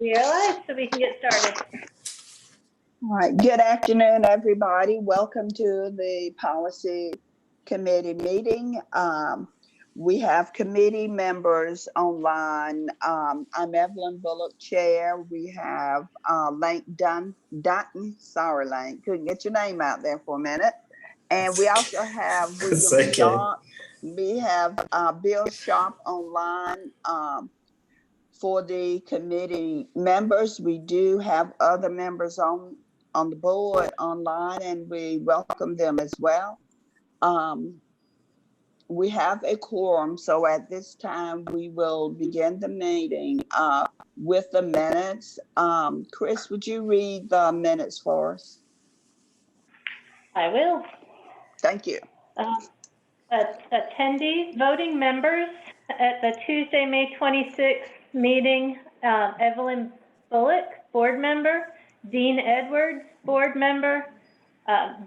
We are live, so we can get started. All right. Good afternoon, everybody. Welcome to the Policy Committee meeting. We have committee members online. I'm Evelyn Bullock, Chair. We have Lane Dutton. Sorry, Lane, couldn't get your name out there for a minute. And we also have William Sharp. We have Bill Sharp online. For the committee members, we do have other members on the board online, and we welcome them as well. We have a quorum, so at this time we will begin the meeting with the minutes. Chris, would you read the minutes for us? I will. Thank you. Attendees, voting members at the Tuesday, May 26th meeting, Evelyn Bullock, board member, Dean Edwards, board member,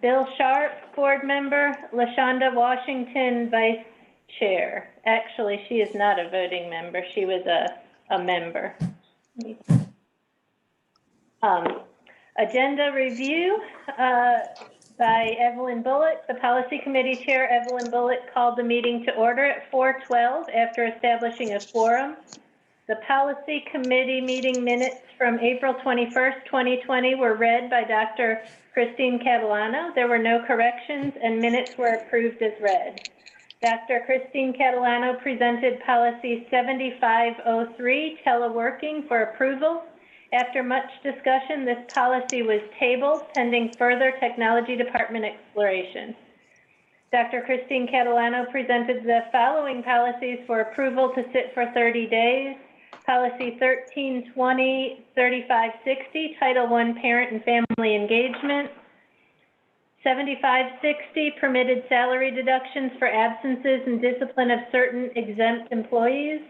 Bill Sharp, board member, LaShonda Washington, vice chair. Actually, she is not a voting member. She was a member. Agenda review by Evelyn Bullock. The Policy Committee Chair, Evelyn Bullock, called the meeting to order at 4:12 after establishing a quorum. The Policy Committee meeting minutes from April 21st, 2020 were read by Dr. Christine Catalano. There were no corrections and minutes were approved as read. Dr. Christine Catalano presented Policy 7503, teleworking, for approval. After much discussion, this policy was tabled pending further technology department exploration. Dr. Christine Catalano presented the following policies for approval to sit for 30 days. Policy 1320, 3560, Title I, Parent and Family Engagement. 7560, permitted salary deductions for absences and discipline of certain exempt employees.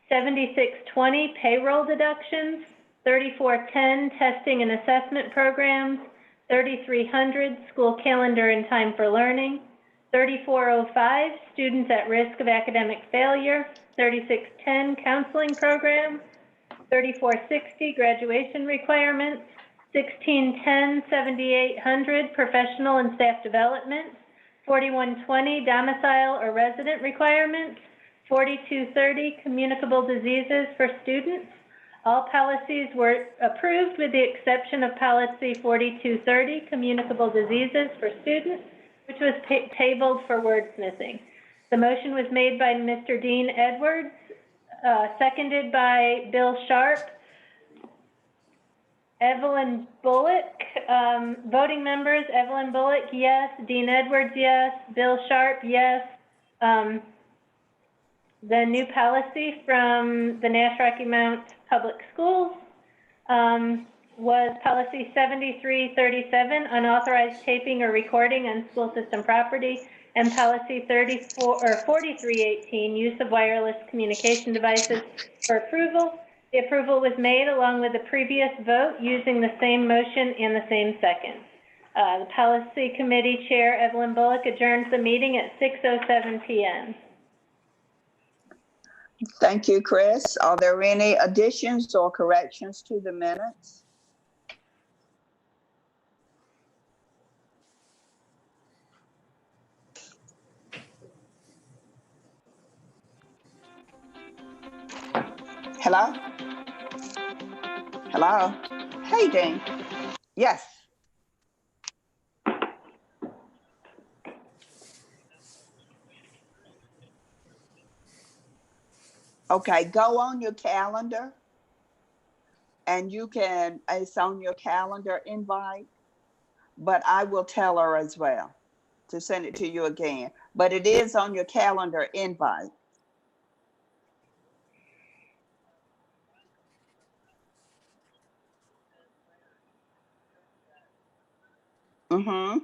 7620, payroll deductions. 3410, testing and assessment programs. 3300, school calendar and time for learning. 3405, students at risk of academic failure. 3610, counseling program. 3460, graduation requirements. 1610, 7800, professional and staff development. 4120, domicile or resident requirements. 4230, communicable diseases for students. All policies were approved with the exception of Policy 4230, communicable diseases for students, which was tabled for wordsmithing. The motion was made by Mr. Dean Edwards, seconded by Bill Sharp. Evelyn Bullock, voting members, Evelyn Bullock, yes. Dean Edwards, yes. Bill Sharp, yes. The new policy from the Nash Rocky Mount Public Schools was Policy 7337, unauthorized taping or recording on school system property, and Policy 4318, use of wireless communication devices, for approval. The approval was made along with the previous vote using the same motion and the same second. The Policy Committee Chair, Evelyn Bullock, adjourns the meeting at 6:07 p.m. Thank you, Chris. Are there any additions or corrections to the minutes? Hello? Hello? Hey, Dean. Yes. Okay, go on your calendar and you can, it's on your calendar invite, but I will tell her as well to send it to you again, but it is on your calendar invite. Mm-hmm.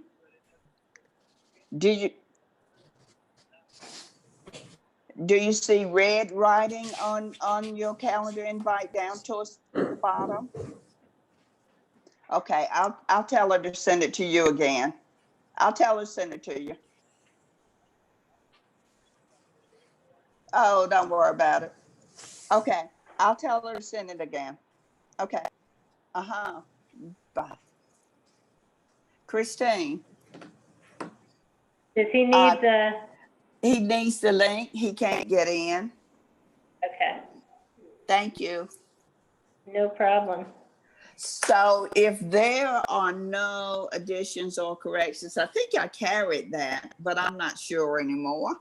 Do you see red writing on your calendar invite down towards the bottom? Okay, I'll tell her to send it to you again. I'll tell her to send it to you. Oh, don't worry about it. Okay, I'll tell her to send it again. Okay. Bye. Christine. Does he need the? He needs the link. He can't get in. Okay. Thank you. No problem. So if there are no additions or corrections, I think I carried that, but I'm not sure anymore.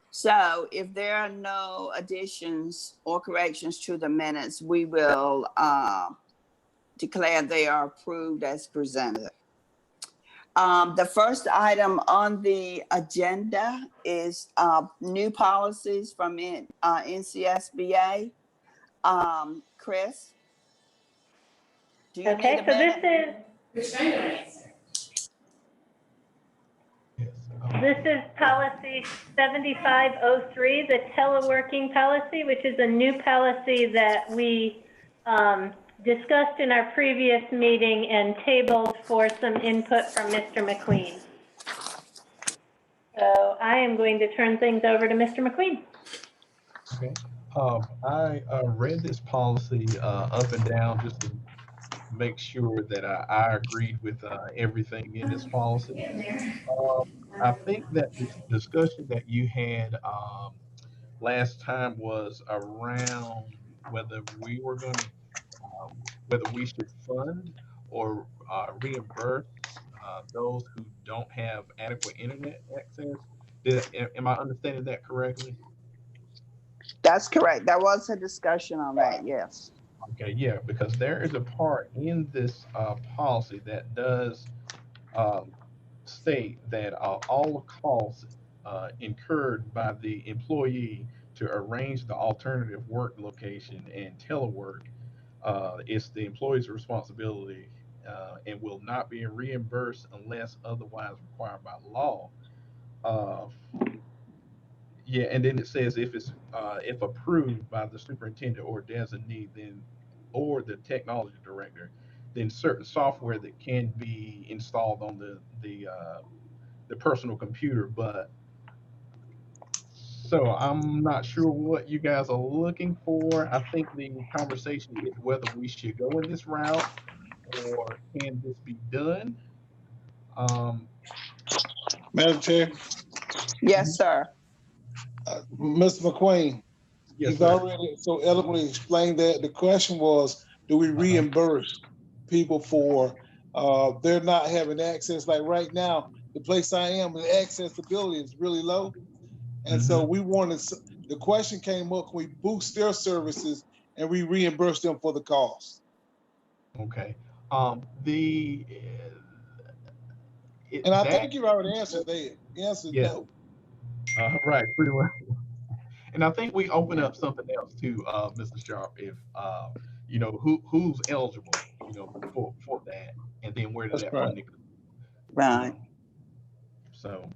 So if there are no additions or corrections to the minutes, we will declare they are approved as presented. The first item on the agenda is new policies from NCSBA. Chris, do you need a minute? This is policy 7503, the teleworking policy, which is a new policy that we discussed in our previous meeting and tabled for some input from Mr. McQueen. So I am going to turn things over to Mr. McQueen. Okay. I read this policy up and down just to make sure that I agreed with everything in this policy. I think that this discussion that you had last time was around whether we were going to, whether we should fund or reimburse those who don't have adequate internet access. Am I understanding that correctly? That's correct. There was a discussion on that, yes. Okay, yeah, because there is a part in this policy that does state that all costs incurred by the employee to arrange the alternative work location and telework is the employee's responsibility and will not be reimbursed unless otherwise required by law. Uh, yeah, and then it says if approved by the superintendent or designee, then or the technology director, then certain software that can be installed on the personal computer. But so I'm not sure what you guys are looking for. I think the conversation is whether we should go in this route or can this be done. Madam Chair, Yes, sir. Mr. McQueen, Yes, you've sir. already so eloquently explained that. The question was, do we reimburse people for they're not having access? Like right now, the place I am, the accessibility is really low. And so we wanted, the question came up, can we boost their services and we reimburse them for the cost? Okay. And I think you already answered that. The answer is no. Right, pretty much. And I think we open up something else too, Mr. Sharp, if you know who's eligible, you know, for that, and then where does That's that right. funding come? Right. So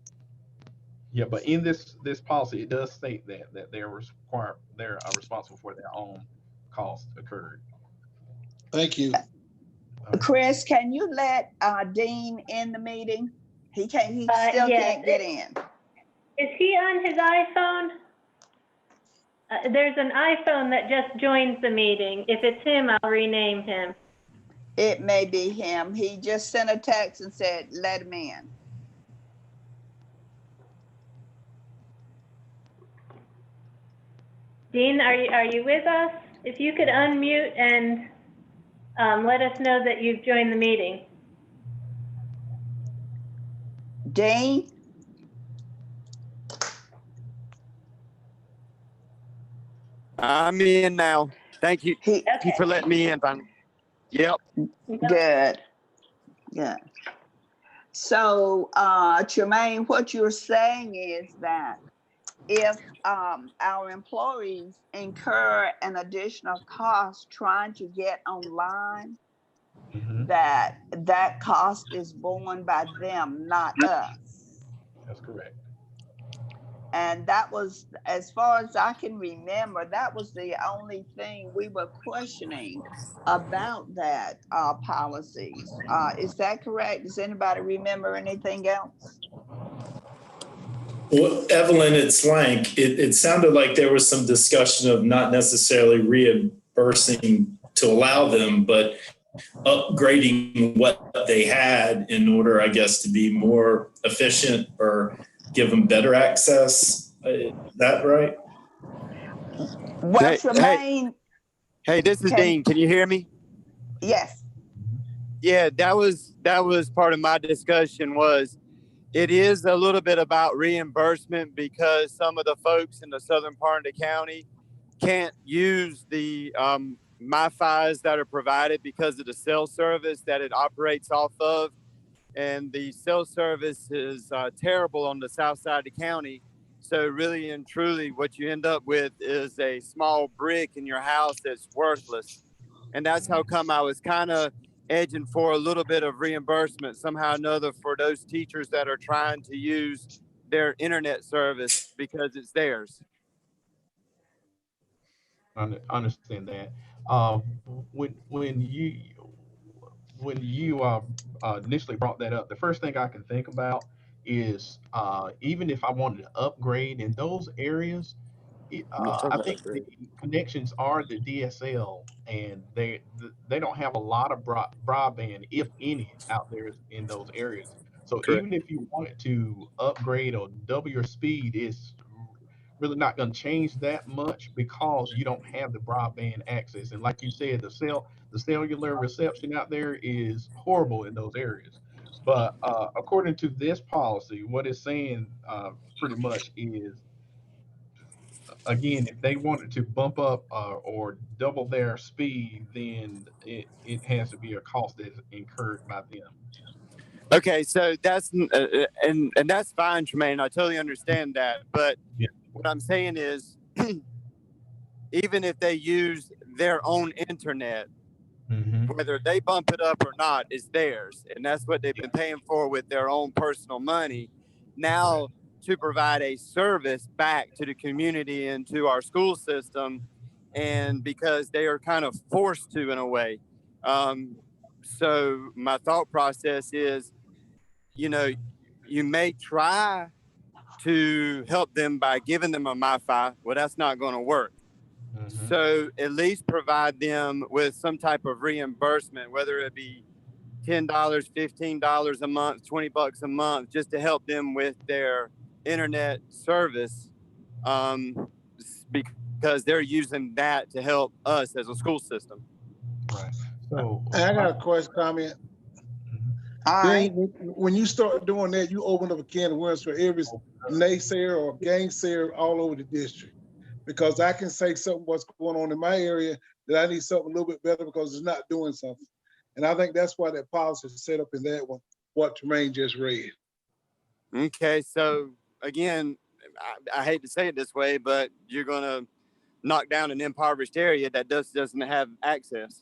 yeah, but in this policy, it does state that they're responsible for their own costs occurred. Thank you. Chris, can you let Dean in the meeting? He can't. He still can't get in. Is he on his iPhone? There's an iPhone that just joins the meeting. If it's him, I'll rename him. It may be him. He just sent a text and said, let him in. Dean, are you with us? If you could unmute and let us know that you've joined the meeting. Dean? I'm in now. Thank you. Thank you for letting me in. Yep. Good. Good. So, Tremaine, what you're saying is that if our employees incur an additional cost trying to get online, that cost is borne by them, not us. That's correct. And that was, as far as I can remember, that was the only thing we were questioning about that policies. Is that correct? Does anybody remember anything else? Well, Evelyn, it's Lank. It sounded like there was some discussion of not necessarily reimbursing to allow them, but upgrading what they had in order, I guess, to be more efficient or give them better access. Is that right? Well, Hey, Tremaine, hey, this is Dean. Can you hear me? yes. Yeah, that was part of my discussion. Was it is a little bit about reimbursement because some of the folks in the southern part of the county can't use the MiFis that are provided because of the cell service that it operates off of. And the cell service is terrible on the south side of the county. So really and truly, what you end up with is a small brick in your house that's worthless. And that's how come I was kind of edging for a little bit of reimbursement somehow or another for those teachers that are trying to use their internet service because it's theirs. Understand that. When you initially brought that up, the first thing I can think about is even if I wanted to upgrade in those areas, I'm not talking I about think the upgrade. connections are the DSL, and they don't have a lot of broadband, if any, out there in those areas. So Correct. even if you wanted to upgrade or double your speed, it's really not going to change that much because you don't have the broadband access. And like you said, the cellular reception out there is horrible in those areas. But according to this policy, what it's saying pretty much is, again, if they wanted to bump up or double their speed, then it has to be a cost that's incurred by them. Okay, so that's and that's fine, Tremaine. I totally understand that. But Yeah. what I'm saying is, even if they use their own internet, Mm-hmm. whether they bump it up or not is theirs, and that's what they've Yeah. been paying for with their own personal money. Now, Correct. to provide a service back to the community and to our school system, and because they are kind of forced to in a way. So my thought process is, you know, you may try to help them by giving them a MiFi. Well, that's not going to work. Mm-hmm. So at least provide them with some type of reimbursement, whether it be $10, $15 a month, $20 a month, just to help them with their internet service, because they're using that to help us as a school system. Right. So And I got a question, comment. All right. When you start doing that, you open up a can of worms for every naysayer or gangsayer all over the district. Because I can say something what's going on in my area that I need something a little bit better because it's not doing something. And I think that's why that policy is set up in that one, what Tremaine just read. Okay, so again, I hate to say it this way, but you're going to knock down an impoverished area that doesn't have access.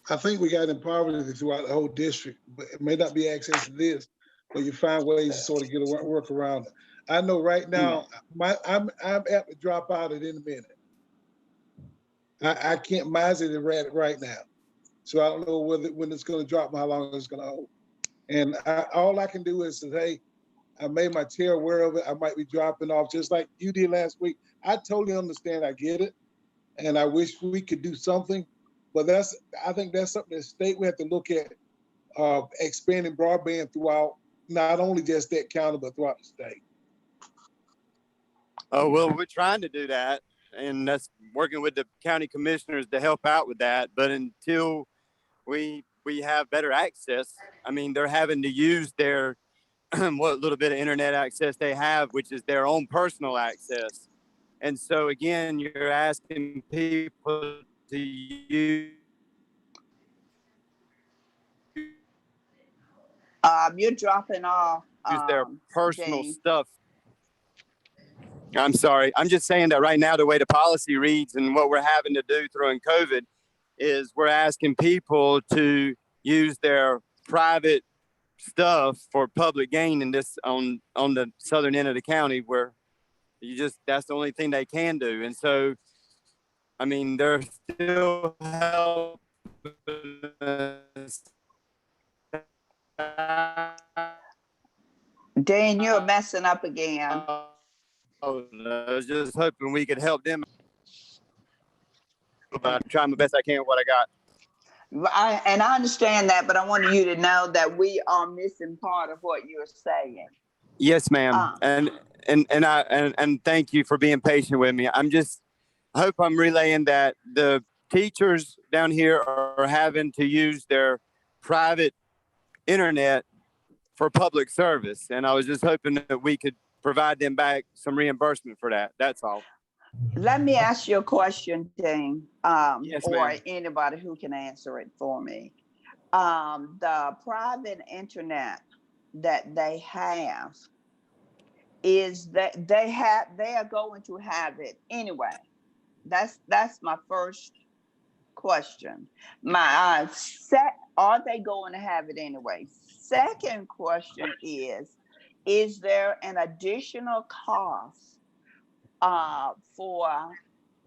I think we got impoverished throughout the whole district, but it may not be access to this, but you find ways to sort of get a work around it. I know right now, I'm apt to drop out at any minute. I can't mize it right now. So I don't know when it's going to drop and how long it's going to hold. And all I can do is say, hey, I made my chair aware of it. I might be dropping off just like you did last week. I totally understand. I get it. And I wish we could do something. But I think that's something that state we have to look at, expanding broadband throughout, not only just that county, but throughout the state. Oh, well, we're trying to do that. And that's working with the county commissioners to help out with that. But until we have better access, I mean, they're having to use their what little bit of internet access they have, which is their own personal access. And so again, you're asking people to use You're dropping off. their personal Dean. stuff. I'm sorry. I'm just saying that right now, the way the policy reads and what we're having to do through COVID is we're asking people to use their private stuff for public gain in this on the southern end of the county where that's the only thing they can do. And so, I mean, they're still helping us. Dean, you're messing up again. I was just hoping we could help them. I try my best I can with what I got. And I understand that, but I wanted you to know that we are missing part of what you're saying. Yes, ma'am. And thank you for being patient with me. I hope I'm relaying that the teachers down here are having to use their private internet for public service. And I was just hoping that we could provide them back some reimbursement for that. That's all. Let me ask you a question, Dean, Yes, or ma'am. anybody who can answer it for me. The private internet that they have, is that they are going to have it anyway? That's my first question. Are they going to have it anyway? Second question is there an additional cost for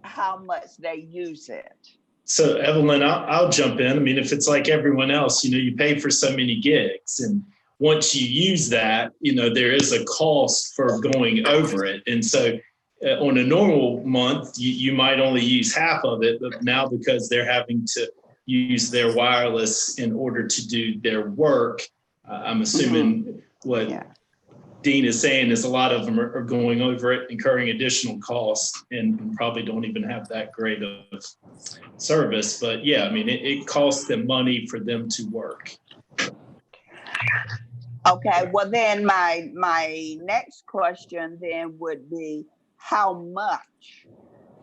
how much they use it? So Evelyn, I'll jump in. I mean, if it's like everyone else, you pay for so many gigs, and once you use that, there is a cost for going over it. And so on a normal month, you might only use half of it, but now because they're having to use their wireless in order to do their work, I'm assuming what Dean is saying is a lot of them are going over it, incurring additional costs, and probably don't even have that great of service. But yeah, I mean, it costs them money for them to work. Okay, well then my next question then would be, how much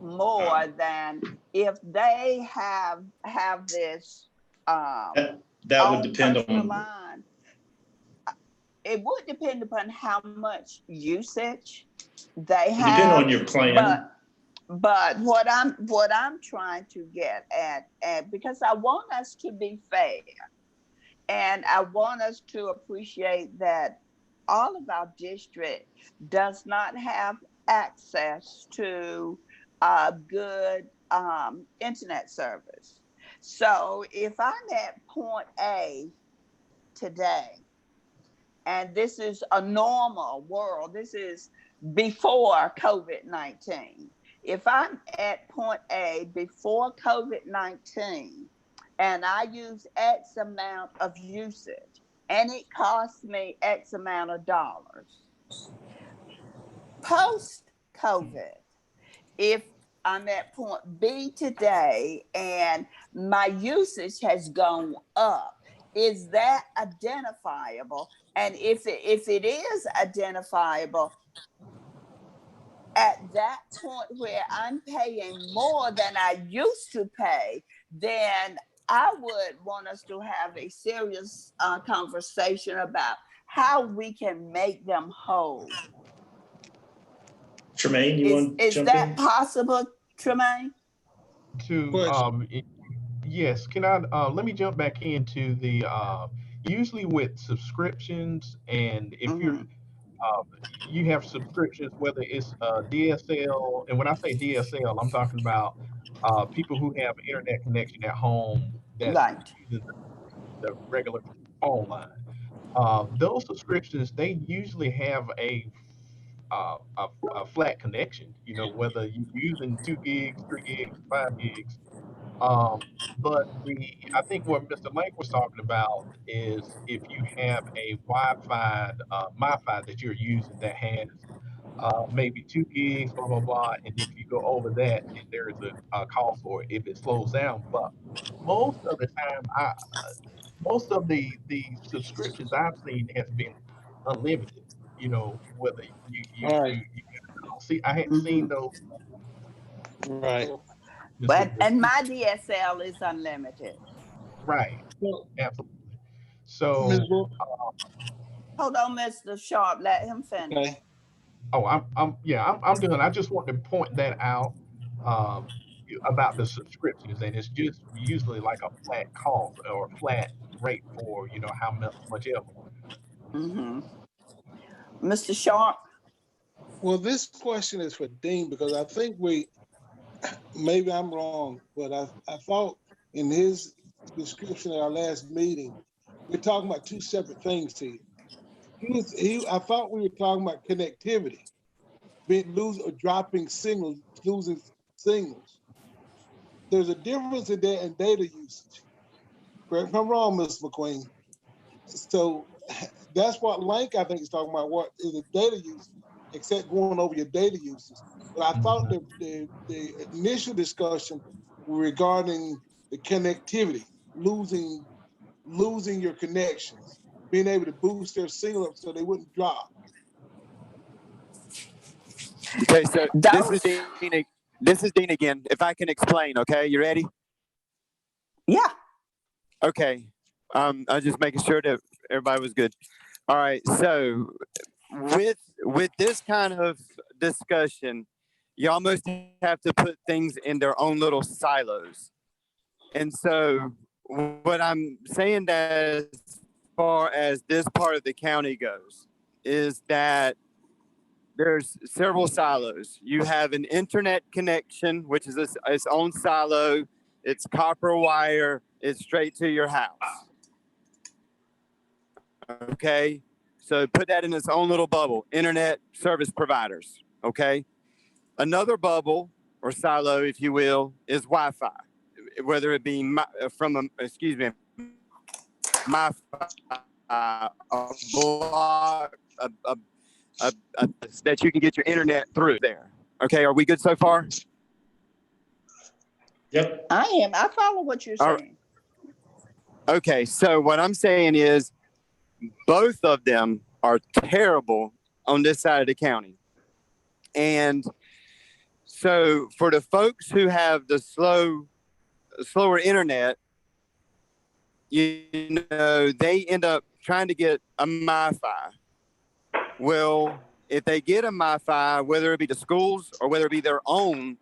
more than if they have this That would depend on line? It would depend upon how much usage they have. Depend on your plan. But what I'm trying to get at, because I want us to be fair, and I want us to appreciate that all of our district does not have access to good internet service. So if I'm at point A today, and this is a normal world, this is before COVID-19. If I'm at point A before COVID-19, and I use X amount of usage, and it costs me X amount of dollars. Post-COVID, if I'm at point B today and my usage has gone up, is that identifiable? And if it is identifiable, at that point where I'm paying more than I used to pay, then I would want us to have a serious conversation about how we can make them whole. Tremaine, you want to jump in? Is that possible, Tremaine? Yes, can I, let me jump back into the, usually with subscriptions, and if you have subscriptions, whether it's DSL, and when I say DSL, I'm talking about people who have internet connection at home that's using the regular phone line. Those subscriptions, they usually have a flat connection, whether you're using 2 gigs, 3 gigs, 5 gigs. But I think what Mr. Lake was talking about is if you have a Wi-Fi, MiFi that you're using that has maybe 2 gigs, blah, blah, blah. And if you go over that, then there is a call for it if it slows down. But most of the time, most of the subscriptions I've seen has been unlimited, whether you see, I hadn't seen those. Right. And my DSL is unlimited. Right. Absolutely. So hold on, Mr. Sharp, let him finish. Okay. Oh, I'm done. I just want to point that out about the subscriptions, and it's just usually like a flat cost or a flat rate for how much ever. Mr. Sharp. Well, this question is for Dean, because I think maybe I'm wrong, but I thought in his description at our last meeting, we're talking about two separate things here. I thought we were talking about connectivity, dropping signals, losing signals. there's a difference in that and data usage. Correct me if I'm wrong, Ms. McQueen. So that's what Lank, I think, is talking about. What is the data use, except going over your data uses. But I thought the initial discussion regarding the connectivity, losing your connections, being able to boost their signal up so they wouldn't drop. Okay, so Those, this is Dean again. If I can explain, okay, you ready? yeah. Okay, I was just making sure that everybody was good. All right, so with this kind of discussion, you almost have to put things in their own little silos. And so what I'm saying that as far as this part of the county goes is that there's several silos. You have an internet connection, which is its own silo. It's copper wire. It's straight to your house. Okay. So put that in its own little bubble, internet service providers. Okay. Another bubble or silo, if you will, is Wi-Fi, whether it be a block, that you can get your internet through there. Okay, are we good so far? Yep. I am. I follow what you're saying. Okay, so what I'm saying is both of them are terrible on this side of the county. And so for the folks who have the slower internet, you know, they end up trying to get a MiFi. Well, if they get a MiFi, whether it be the schools or whether it be their own,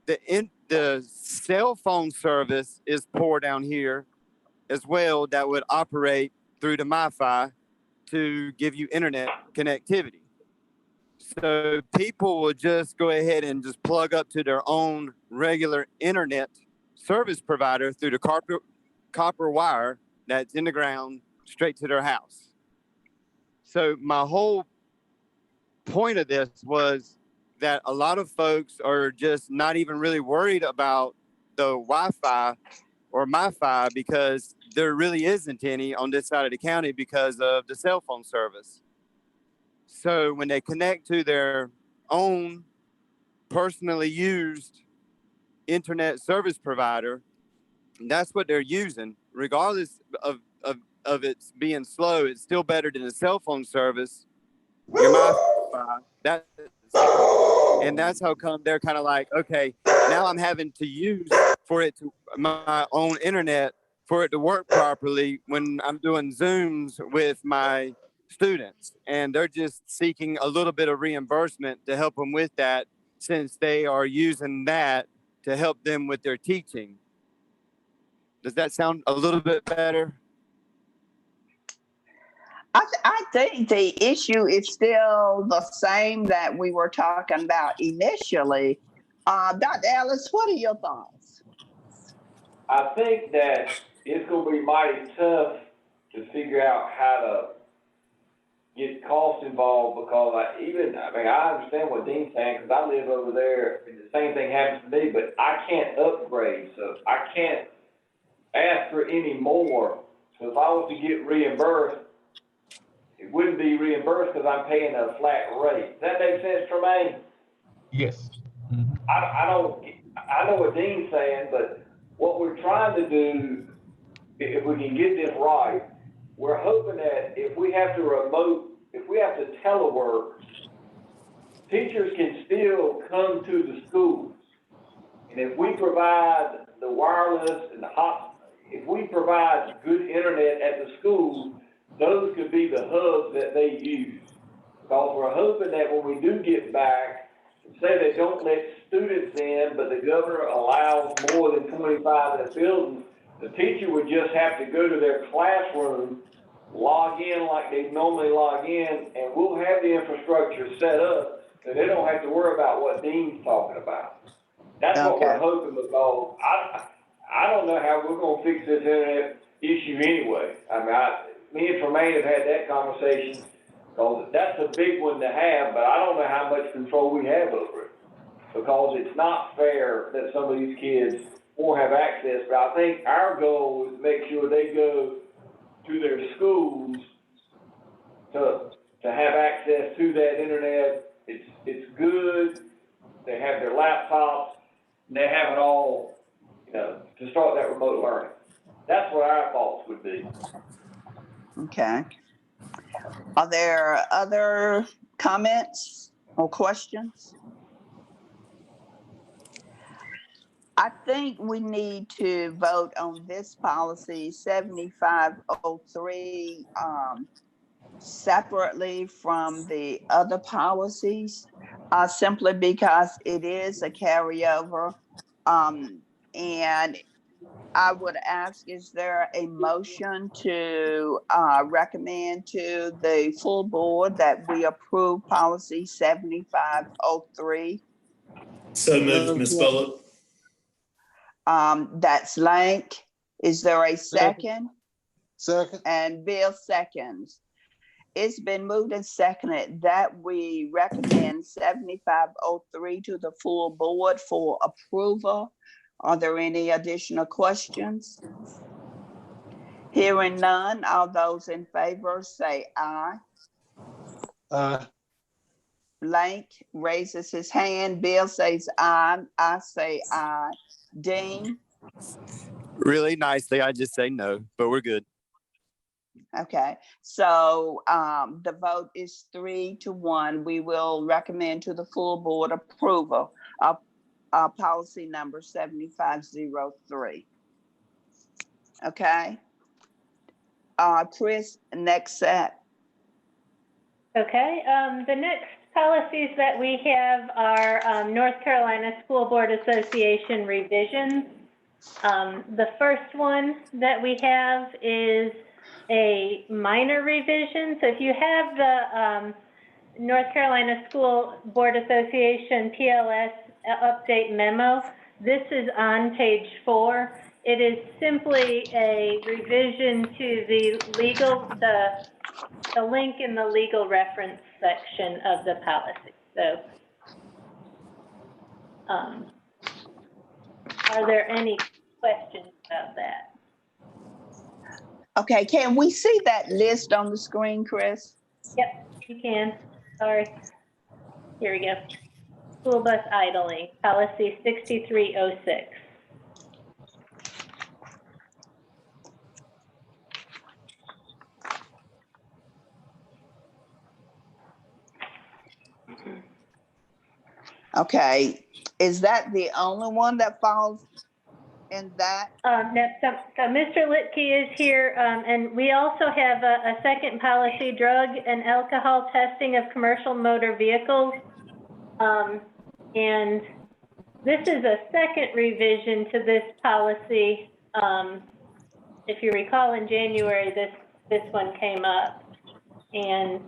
the cell phone service is poor down here as well that would operate through the MiFi to give you internet connectivity. So people will just go ahead and just plug up to their own regular internet service provider through the copper wire that's in the ground straight to their house. So my whole point of this was that a lot of folks are just not even really worried about the Wi-Fi or MiFi because there really isn't any on this side of the county because of the cell phone service. So when they connect to their own personally used internet service provider, that's what they're using, regardless of its being slow. It's still better than a cell phone service. Your MiFi, and that's how come they're kind of like, okay, now I'm having to use my own internet for it to work properly when I'm doing Zooms with my students, and they're just seeking a little bit of reimbursement to help them with that, since they are using that to help them with their teaching. Does that sound a little bit better? I think the issue is still the same that we were talking about initially. Dr. Ellis, what are your thoughts? I think that it's going to be mighty tough to figure out how to get costs involved, because I understand what Dean's saying, because I live over there and the same thing happens to me, but I can't upgrade, so I can't ask for any more. So if I was to get reimbursed, it wouldn't be reimbursed because I'm paying a flat rate. Does that make sense, Tremaine? Yes. I know what Dean's saying, but what we're trying to do, if we can get this right, we're hoping that if we have to telework, teachers can still come to the schools. And if we provide the wireless and if we provide good internet at the schools, those could be the hubs that they use. Because we're hoping that when we do get back, say they don't let students in, but the governor allows more than 25 in the building, the teacher would just have to go to their classroom, log in like they normally log in, and we'll have the infrastructure set up so they don't have to worry about what Dean's talking about. That's what we're hoping, because I don't know how we're going to fix this internet issue anyway. Me and Tremaine have had that conversation, because that's a big one to have, but I don't know how much control we have over it, because it's not fair that some of these kids won't have access, but I think our goal is to make sure they go to their schools to have access to that internet. It's good. They have their laptops, and they have it all, to start that remote learning. That's what our thoughts would be. Okay. Are there other comments or questions? I think we need to vote on this policy 7503 separately from the other policies, simply because it is a carryover. And I would ask, is there a motion to recommend to the full board that we approve policy 7503? So moved, Ms. Bullock. That's Lank. Is there a second? Second. And Bill seconds. It's been moved and seconded that we recommend 7503 to the full board for approval. Are there any additional questions? Hearing none, all those in favor say aye. Blank raises his hand. Bill says aye. I say aye. Dean? Really nicely, I just say no, but we're good. Okay, so the vote is 3-1. We will recommend to the full board approval of policy number 7503. Okay. Chris, next set. Okay, the next policies that we have are North Carolina School Board Association revisions. The first one that we have is a minor revision. So if you have the North Carolina School Board Association PLS update memo, this is on page 4. It is simply a revision to the link in the legal reference section of the policy. So are there any questions about that? Okay, can we see that list on the screen, Chris? Yep, you can. Sorry. Here we go. School bus idling, policy 6306. Okay, is that the only one that falls in that? So Mr. Litke is here, and we also have a second policy, drug and alcohol testing of commercial motor vehicles. And this is a second revision to this policy. If you recall, in January, this one came up. And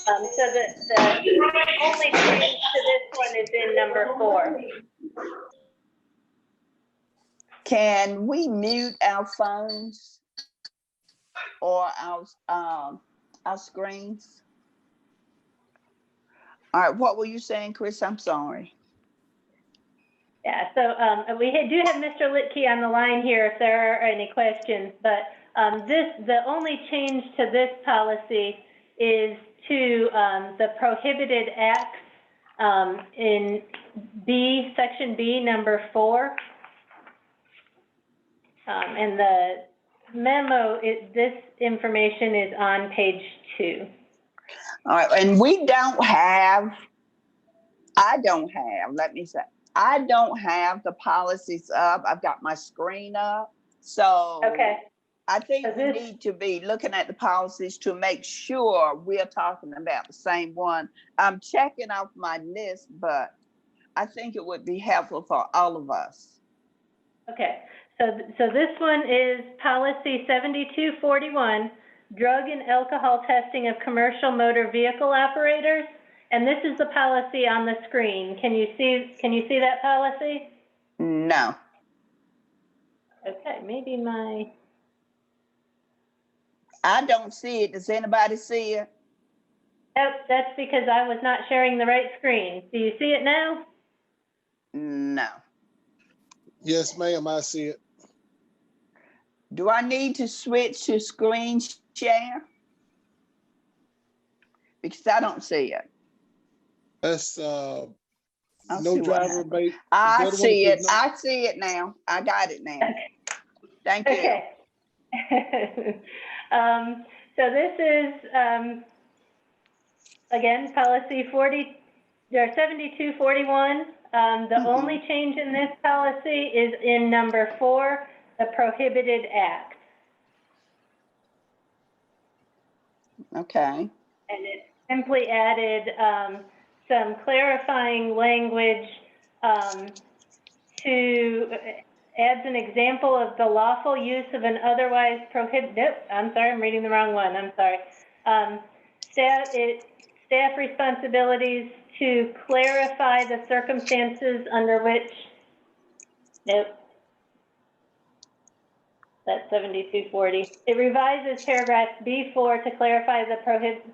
so the only change to this one is in number 4. Can we mute our phones or our screens? All right, what were you saying, Chris? I'm sorry. Yeah, so we do have Mr. Litke on the line here if there are any questions, but the only change to this policy is to the Prohibited Acts in section B, number 4. And the memo, this information is on page 2. All right, and I don't have the policies up. I've got my screen up. So okay. I think we need to be looking at the policies to make sure we're talking about the same one. I'm checking off my list, but I think it would be helpful for all of us. Okay, so this one is policy 7241, drug and alcohol testing of commercial motor vehicle operators. And this is the policy on the screen. Can you see that policy? No. Okay, maybe I don't see it. Does anybody see it? Nope, that's because I was not sharing the right screen. Do you see it now? No. Yes, ma'am, I see it. Do I need to switch to screen share? Because I don't see it. That's I'll see no what driver happened. bait. I Is that the one that see says it. no? I see it now. I got it now. Thank you. Okay. So this is, again, policy 7241. The only change in this policy is in number 4, the Prohibited Act. Okay. And it simply added some clarifying language to adds an example of the lawful use of an otherwise prohibited. Nope, I'm sorry, I'm reading the wrong one. I'm sorry. Staff responsibilities to clarify the circumstances under which. Nope. That's 7240. It revises paragraph B4 to clarify the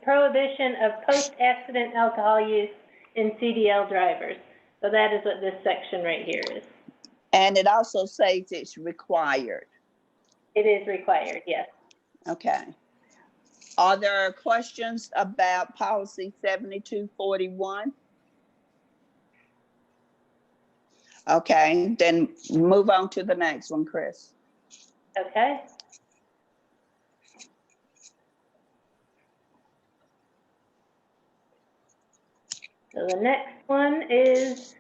prohibition of post-accident alcohol use in CDL drivers. So that is what this section right here is. And it also says it's required. It is required, yes. Okay. Are there questions about policy 7241? Okay, then move on to the next one, Chris. Okay. So the next one is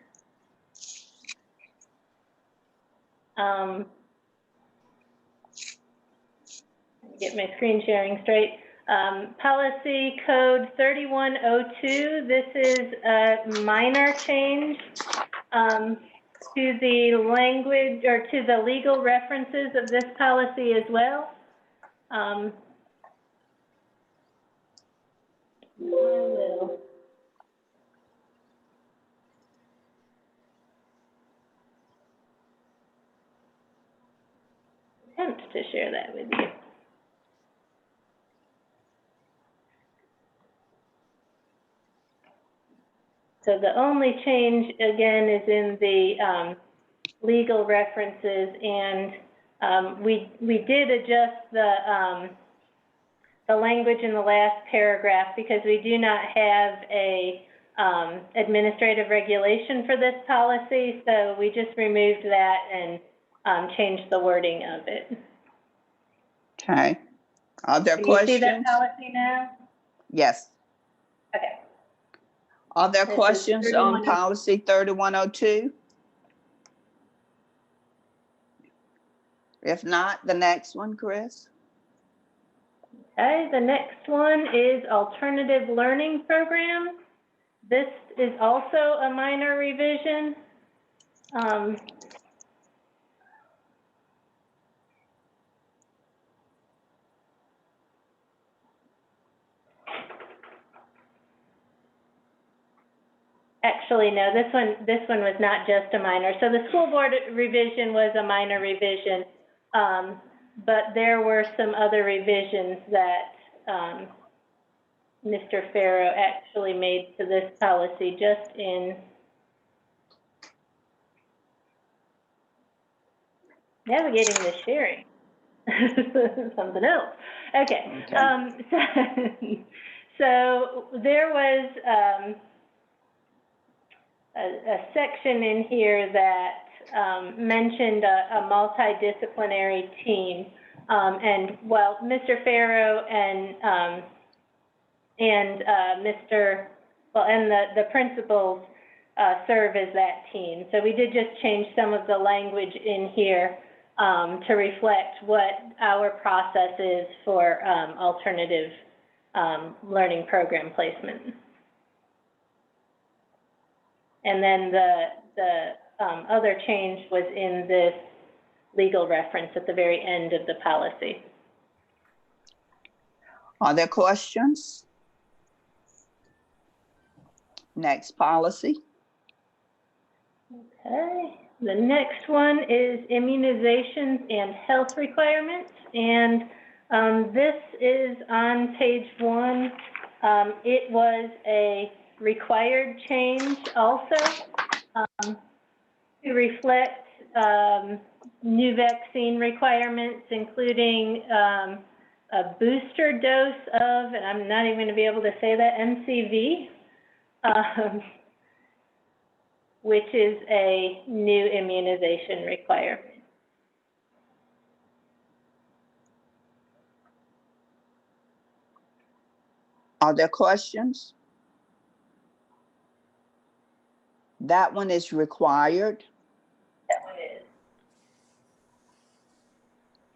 get my screen sharing straight. Policy code 3102. This is a minor change to the language or to the legal references of this policy as well. I will attempt to share that with you. So the only change, again, is in the legal references, and we did adjust the language in the last paragraph because we do not have a administrative regulation for this policy, so we just removed that and changed the wording of it. Okay. Are there Can you see questions? that policy now? Yes. Okay. Are there This is questions on 3102. policy 3102? If not, the next one, Chris. Okay, the next one is alternative learning program. This is also a minor revision. Actually, no, this one was not just a minor. So the school board revision was a minor revision, but there were some other revisions that Mr. Farrow actually made to this policy just in navigating the sharing. Something else. Okay. So there was a section in here that mentioned a multidisciplinary team, and well, Mr. Farrow and the principals serve as that team. So we did just change some of the language in here to reflect what our process is for alternative learning program placement. And then the other change was in this legal reference at the very end of the policy. Are there questions? Next policy. Okay, the next one is immunizations and health requirements. And this is on page 1 It was a required change also to reflect new vaccine requirements, including a booster dose of, and I'm not even going to be able to say that, MCV, which is a new immunization requirement. Are there questions? That one is required. That one is.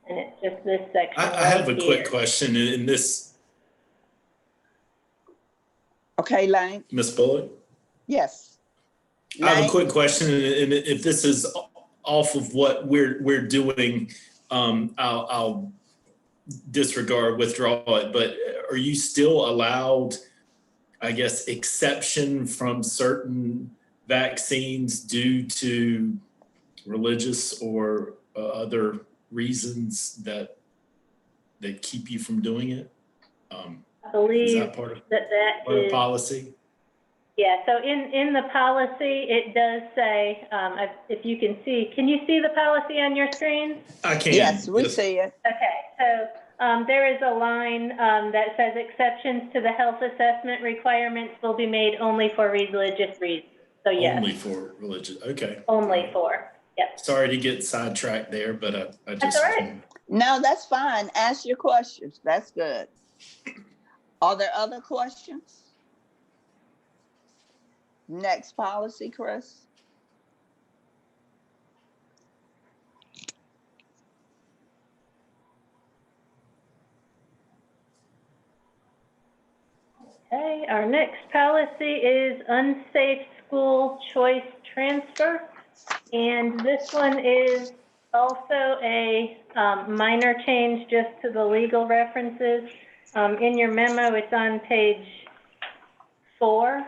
And it's just this section. I have a quick question in this. Okay, Lane? Ms. Bullock? Yes. I have Lane? a quick question, and if this is off of what we're doing, I'll disregard, withdraw it. But are you still allowed, I guess, exception from certain vaccines due to religious or other reasons that keep you from doing it? I believe is that part of is policy? Yeah, so in the policy, it does say, if you can you see the policy on your screen? I can. Yes, we see it. Okay, so there is a line that says exceptions to the health assessment requirements will be made only for religious reasons. So yes. Only for religious, okay. Only for, yep. Sorry to get sidetracked there, but I just. That's all right. No, that's fine. Ask your questions. That's good. Are there other questions? Next policy, Chris. Okay, our next policy is unsafe school choice transfer. And this one is also a minor change just to the legal references. In your memo, it's on page 4.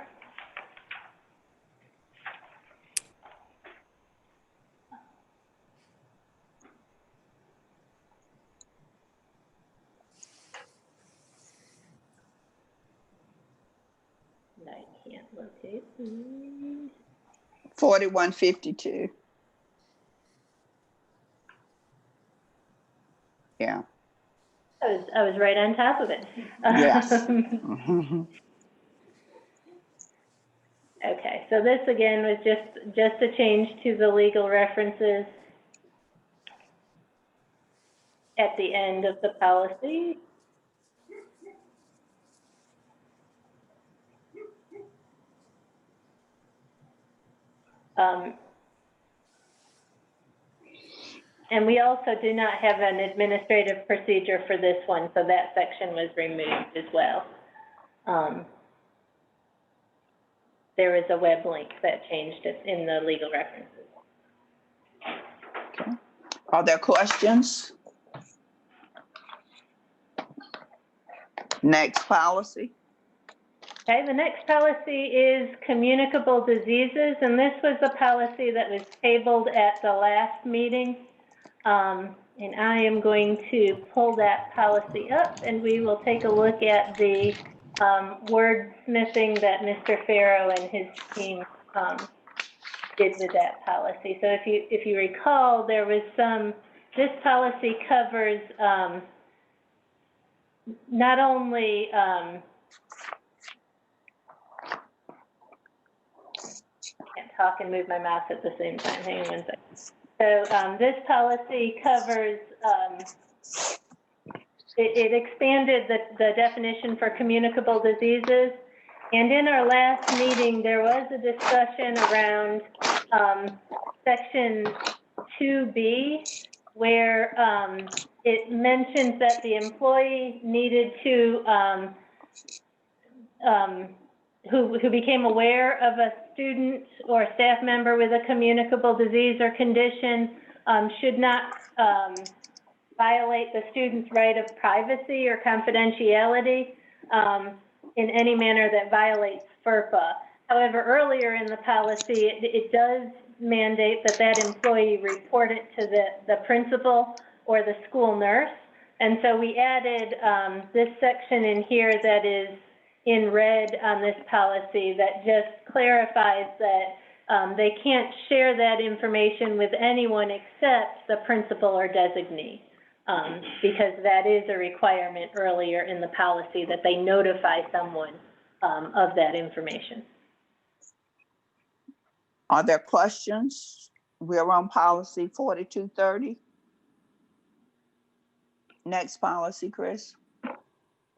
I can't locate. 4152. Yeah. I was right on top of it. Yes. Okay, so this again was just a change to the legal references at the end of the policy. And we also do not have an administrative procedure for this one, so that section was removed as well. There is a web link that changed it in the legal references. Okay. Are there questions? Next policy. Okay, the next policy is communicable diseases, and this was a policy that was tabled at the last meeting. And I am going to pull that policy up, and we will take a look at the wordsmithing that Mr. Farrow and his team did with that policy. So if you recall, there was this policy covers not only I can't talk and move my mouse at the same time. Hang on one second. So this policy covers, it expanded the definition for communicable diseases. And in our last meeting, there was a discussion around section 2B, where it mentions that the employee needed to, who became aware of a student or staff member with a communicable disease or condition should not violate the student's right of privacy or confidentiality in any manner that violates FERPA. However, earlier in the policy, it does mandate that employee report it to the principal or the school nurse. And so we added this section in here that is in red on this policy that just clarifies that they can't share that information with anyone except the principal or designee, because that is a requirement earlier in the policy that they notify someone of that information. Are there questions? We're on policy 4230. Next policy, Chris.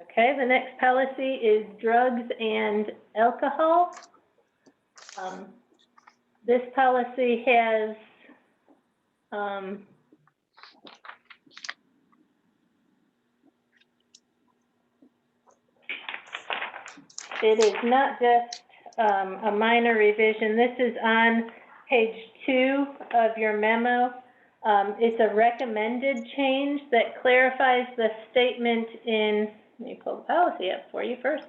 Okay, the next policy is drugs and alcohol. This policy has it is not just a minor revision. This is on page 2 of your memo. It's a recommended change that clarifies the statement in, let me pull the policy up for you first.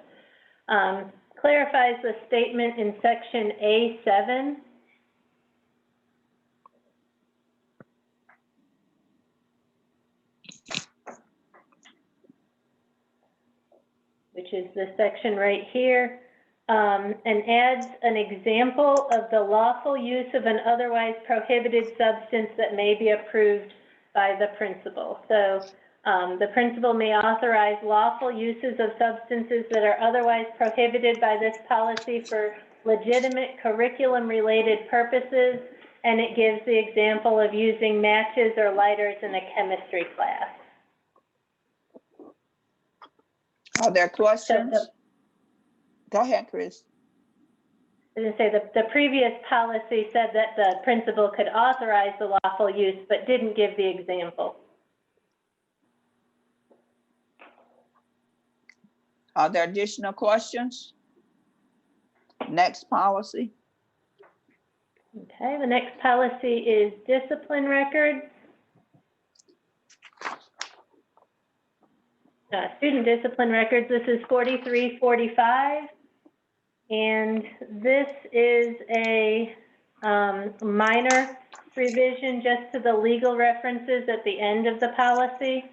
Clarifies the statement in section A7. Which is this section right here, and adds an example of the lawful use of an otherwise prohibited substance that may be approved by the principal. So the principal may authorize lawful uses of substances that are otherwise prohibited by this policy for legitimate curriculum-related purposes, and it gives the example of using matches or lighters in a chemistry class. Are there questions? Go ahead, Chris. I was going to say the previous policy said that the principal could authorize the lawful use, but didn't give the example. Are there additional questions? Next policy. Okay, the next policy is discipline records. Student discipline records, this is 4345. And this is a minor revision just to the legal references at the end of the policy.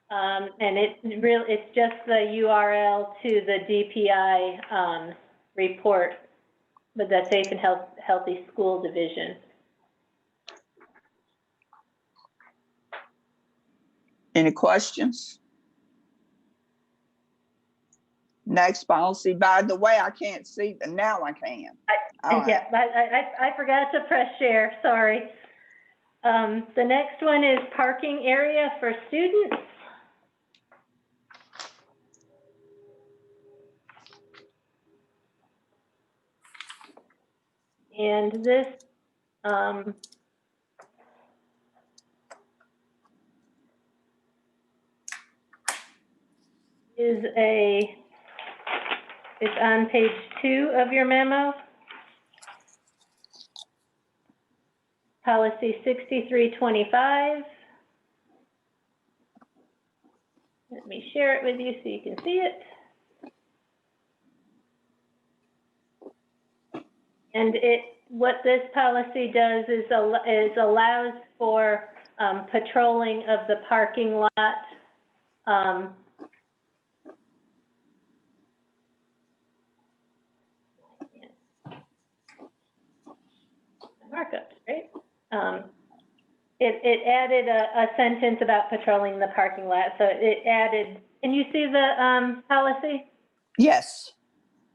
And it's just the URL to the DPI report with the Safe and Healthy School Division. Any questions? Next policy. By the way, I can't see, now I can. Yeah, I forgot to press share, sorry. The next one is parking area for students. And this it's on page 2 of your memo. Policy 6325. Let me share it with you so you can see it. And what this policy does is allows for patrolling of the parking lot. Markups, right? It added a sentence about patrolling the parking lot. So it added, can you see the policy? Yes.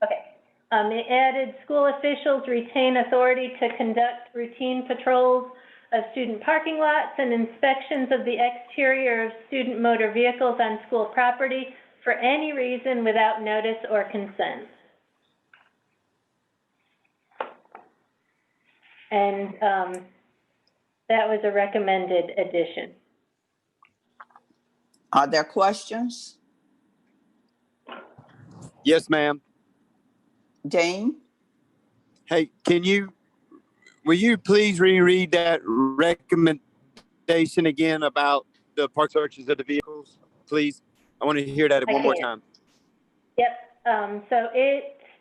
Okay. It added school officials retain authority to conduct routine patrols of student parking lots and inspections of the exterior of student motor vehicles on school property for any reason without notice or consent. And that was a recommended addition. Are there questions? Yes, ma'am. Dean? Hey, will you please reread that recommendation again about the park searches of the vehicles, please? I want to hear that one more time. Yep. So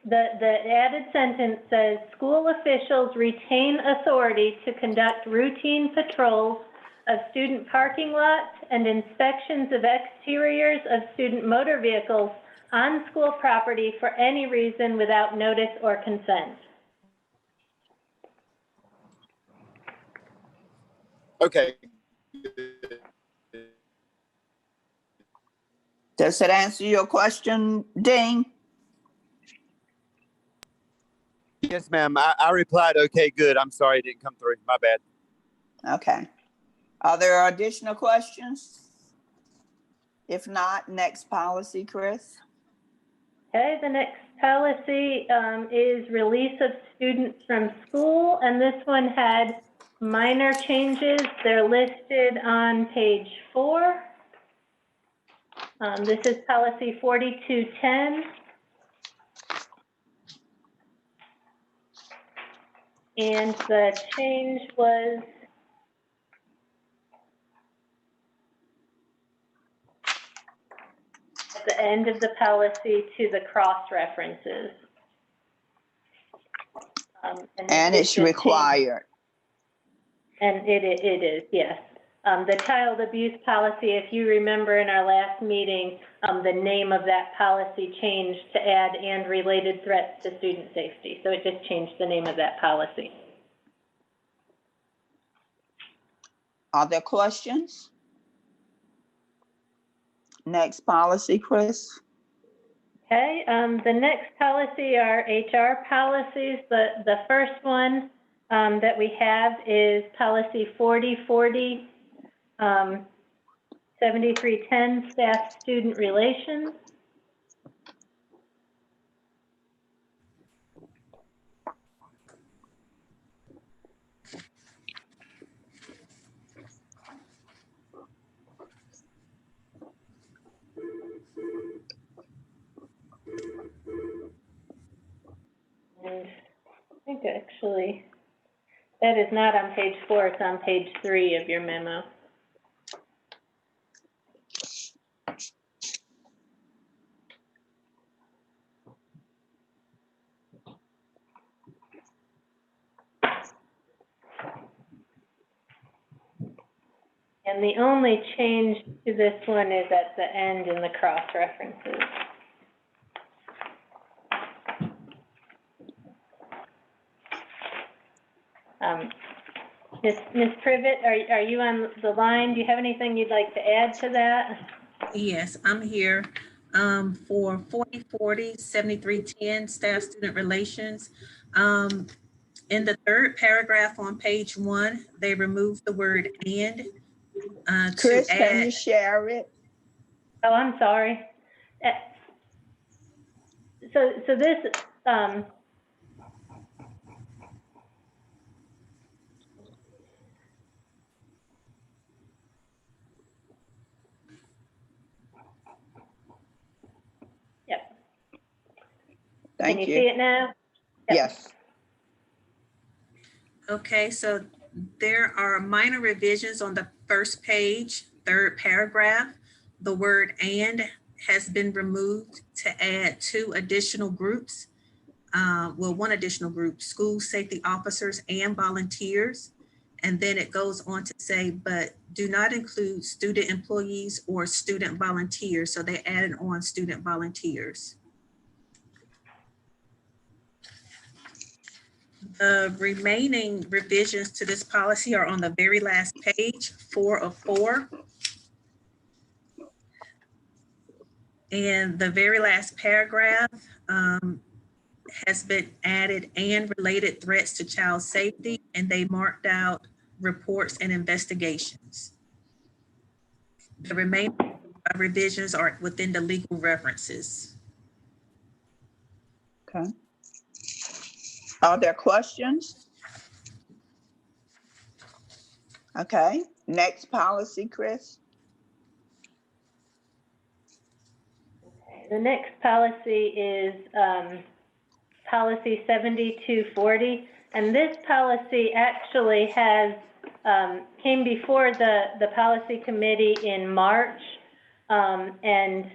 the added sentence says school officials retain authority to conduct routine patrols of student parking lots and inspections of exteriors of student motor vehicles on school property for any reason without notice or consent. Okay. Does it answer your question, Dean? Yes, ma'am. I replied, okay, good. I'm sorry it didn't come through. My bad. Okay. Are there additional questions? If not, next policy, Chris. Okay, the next policy is release of students from school, and this one had minor changes. They're listed on page 4. This is policy 4210. And the change was at the end of the policy to the cross references. And it's required. And it is, yes. The child abuse policy, if you remember in our last meeting, the name of that policy changed to add "and related threats to student safety." So it just changed the name of that policy. Are there questions? Next policy, Chris. Okay, the next policy are HR policies. The first one that we have is policy 4040, 7310, staff student relations. And I think actually, that is not on page 4, it's on page 3 of your memo. And the only change to this one is at the end in the cross references. Ms. Privet, are you on the line? Do you have anything you'd like to add to that? Yes, I'm here for 4040, 7310, staff student relations. In the third paragraph on page 1, they removed the word "and" Chris, to can you add. share it? Oh, I'm sorry. So this, yep. Thank Can you see it now? Yep. Yes. Okay, so there are minor revisions on the first page, third paragraph. The word "and" has been removed to add 2 additional groups. Well, 1 additional group, school safety officers and volunteers. And then it goes on to say, but do not include student employees or student volunteers. So they added on student volunteers. The remaining revisions to this policy are on the very last page, 4 of 4. And the very last paragraph has been added "and related threats to child safety," and they marked out reports and investigations. The remaining revisions are within the legal references. Okay. Are there questions? Okay. Next policy, Chris. The next policy is policy 7240, and this policy actually has came before the policy committee in March, and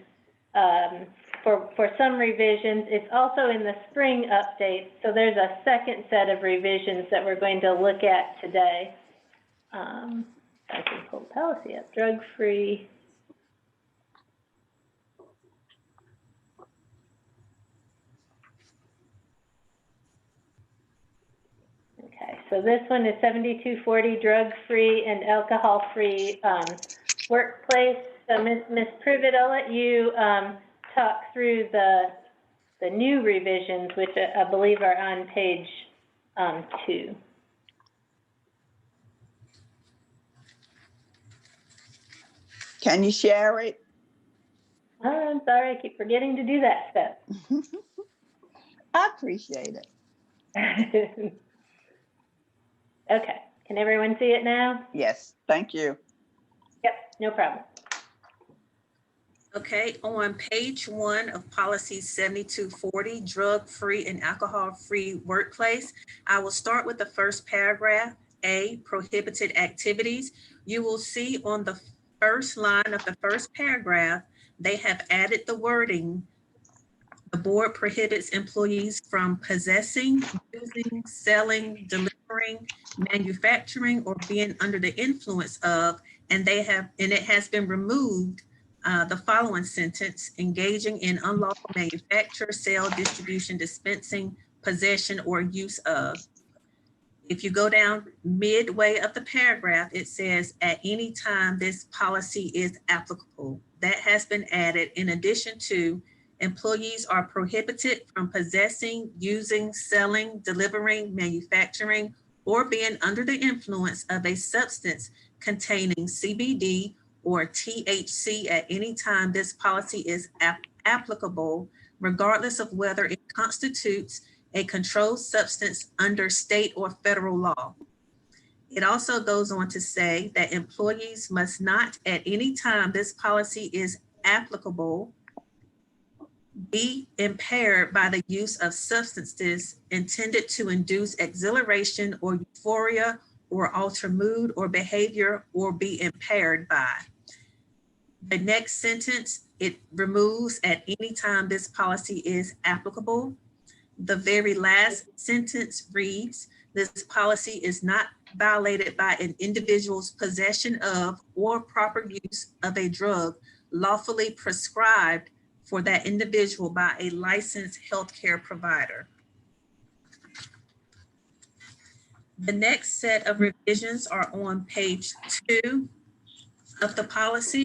for some revisions. It's also in the spring update, so there's a second set of revisions that we're going to look at today. I can pull the policy up. Drug-free. so this one is 7240 drug-free and alcohol-free workplace. So Ms. Privet, I'll let you talk through the new revisions, which I believe are on page 2. Can you share it? Oh, I'm sorry, I keep forgetting to do that step. I appreciate it. Okay, can everyone see it now? Yes, thank you. Yep, no problem. Okay, on page 1 of policy 7240, drug-free and alcohol-free workplace, I will start with the first paragraph, A, prohibited activities. You will see on the first line of the first paragraph, they have added the wording, the board prohibits employees from possessing, using, selling, delivering, manufacturing, or being under the influence of, and it has been removed, the following sentence, engaging in unlawful manufacture, sale, distribution, dispensing, possession, or use of. If you go down midway of the paragraph, it says, at any time this policy is applicable. That has been added in addition to, employees are prohibited from possessing, using, selling, delivering, manufacturing, or being under the influence of a substance containing CBD or THC at any time this policy is applicable, regardless of whether it constitutes a controlled substance under state or federal law. It also goes on to say that employees must not at any time this policy is applicable be impaired by the use of substances intended to induce exhilaration or euphoria or alter mood or behavior or be impaired by. The next sentence, it removes at any time this policy is applicable. The very last sentence reads, this policy is not violated by an individual's possession of or proper use of a drug lawfully prescribed for that individual by a licensed healthcare provider. The next set of revisions are on page 2 of the policy.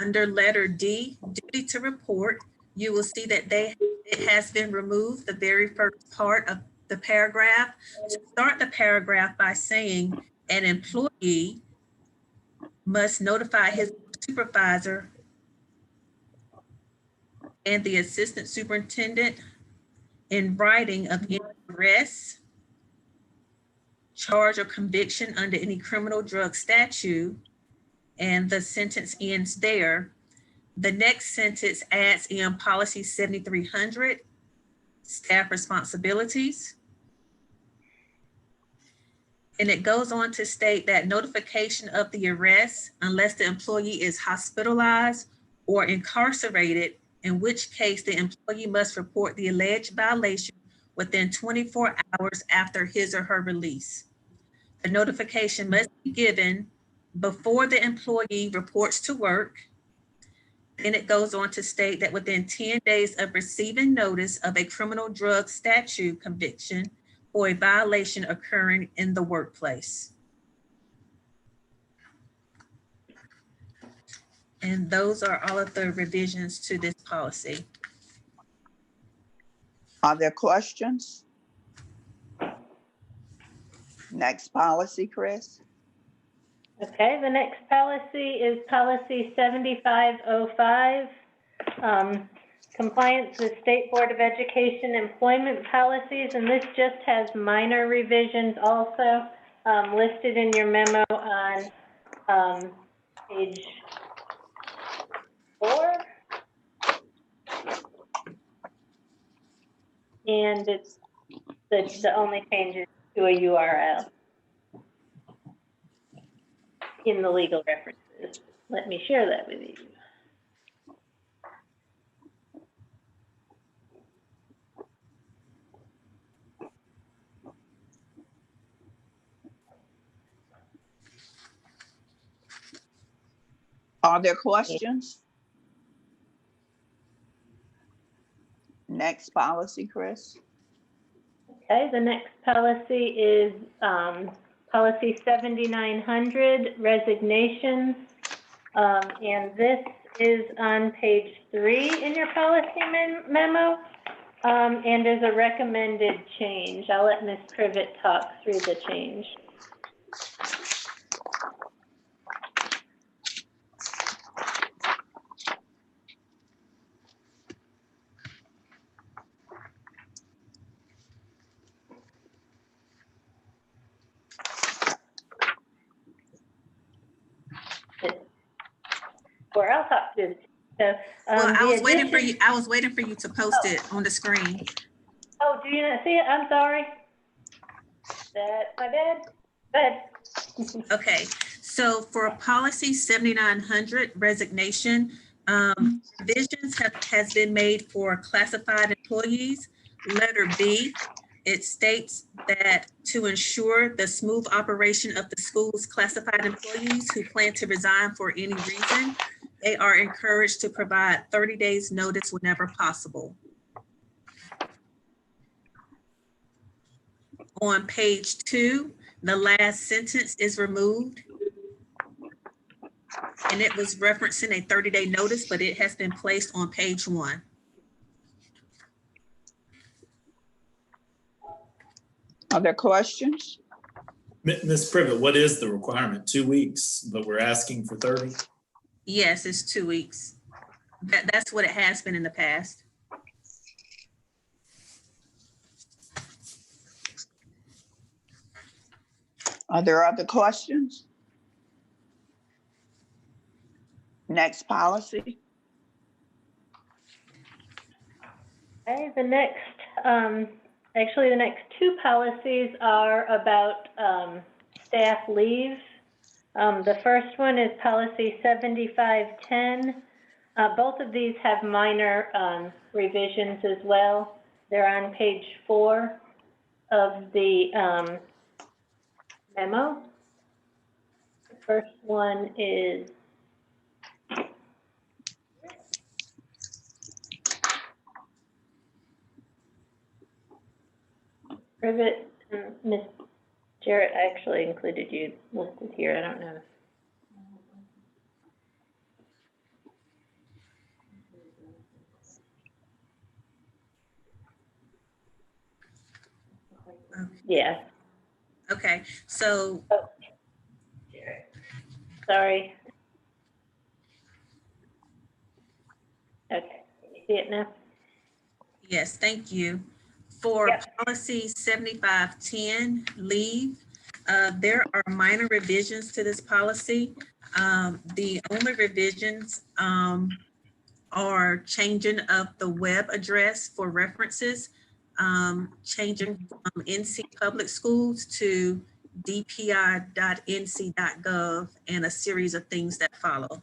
Under letter D, duty to report, you will see that it has been removed, the very first part of the paragraph. To start the paragraph by saying an employee must notify his supervisor and the assistant superintendent in writing of any arrest, charge, or conviction under any criminal drug statute, and the sentence ends there. The next sentence adds in policy 7300, staff responsibilities. And it goes on to state that notification of the arrest, unless the employee is hospitalized or incarcerated, in which case the employee must report the alleged violation within 24 hours after his or her release. The notification must be given before the employee reports to work. And it goes on to state that within 10 days of receiving notice of a criminal drug statute conviction or a violation occurring in the workplace. And those are all of the revisions to this policy. Are there questions? Next policy, Chris. Okay, the next policy is policy 7505, compliance with State Board of Education employment policies, and this just has minor revisions also listed in your memo on page 4. And it's the only change is to a URL in the legal references. Let me share that with you. Are there questions? Next policy, Chris. Okay, the next policy is policy 7900, resignations. And this is on page 3 in your policy memo, and is a recommended change. I'll let Ms. Privet talk through the change. Or I'll talk through the change. So, Well, I the was waiting for addition- you. I was waiting for you to post it on the screen. Oh, do you not see it? I'm sorry. That's my bad. But Okay, so for policy 7900 resignation, revisions has been made for classified employees. Letter B, it states that to ensure the smooth operation of the school's classified employees who plan to resign for any reason, they are encouraged to provide 30 days notice whenever possible. On page 2, the last sentence is removed. And it was referencing a 30-day notice, but it has been placed on page 1. Are there questions? Ms. Privet, what is the requirement? 2 weeks, but we're asking for 30? Yes, it's 2 weeks. That's what it has been in the past. Are there other questions? Next policy. okay, the next, actually the next 2 policies are about staff leave. The first one is policy 7510. Both of these have minor revisions as well. They're on page 4 of the memo. The first one is Privet. Ms. Jarrett, I actually included you listed here. I don't know. Yeah. Okay, so Oh. Sorry. Okay. Can you see it now? yes, thank you. For Yep. policy 7510 leave, there are minor revisions to this policy. The only revisions are changing of the web address for references, changing from NC Public Schools to dpi.nc.gov, and a series of things that follow.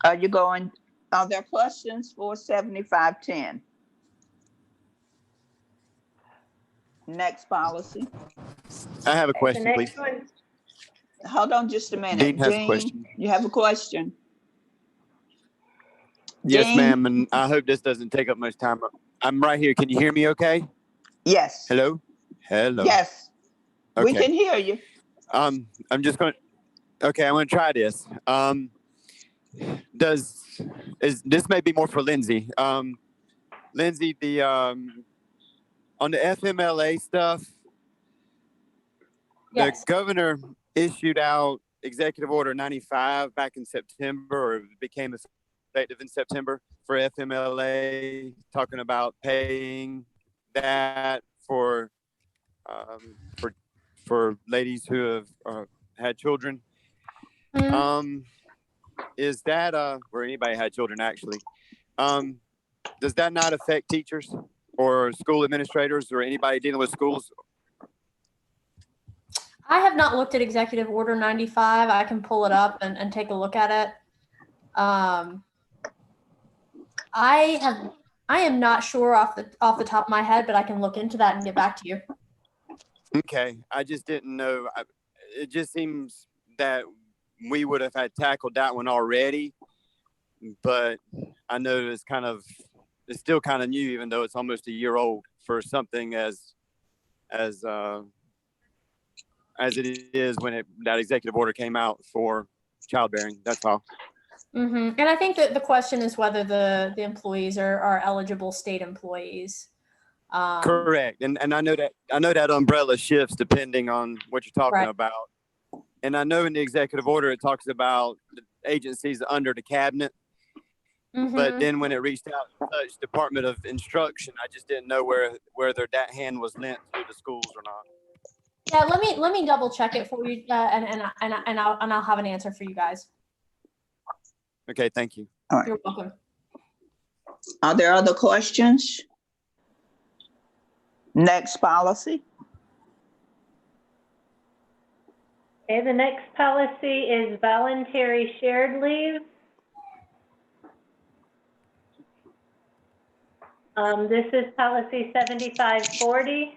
Are there questions for 7510? Next policy. I have a The question, please. next one, Hold on just a minute. Dean has a question. You have a question? Yes, Dean? ma'am, and I hope this doesn't take up much time. I'm right here. Can you hear me okay? Yes. Hello? Hello? Yes. We Okay. can hear you. I'm just going to, okay, I'm going to try this. This may be more for Lindsay. Lindsay, on the FMLA stuff, Yes. the governor issued out Executive Order 95 back in September, or it became effective in September for FMLA, talking about paying that for ladies who have had children. Is that or anybody had children actually? Does that not affect teachers or school administrators or anybody dealing with schools? I have not looked at Executive Order 95. I can pull it up and take a look at it. I am not sure off the top of my head, but I can look into that and get back to you. Okay, I just didn't know. It just seems that we would have had tackled that one already. But I know it's still kind of new, even though it's almost a year old for something as it is when that executive order came out for childbearing. That's all. And I think that the question is whether the employees are eligible state employees. Correct. And I know that umbrella shifts depending on what you're talking Right. about. And I know in the executive order, it talks about the agencies under the cabinet. But then when it reached out to the Department of Instruction, I just didn't know whether that hand was lent to the schools or not. Yeah, let me double check it for you, and I'll have an answer for you guys. Okay, thank you. All right. You're welcome. Are there other questions? Next policy. Okay, the next policy is voluntary shared leave. This is policy 7540.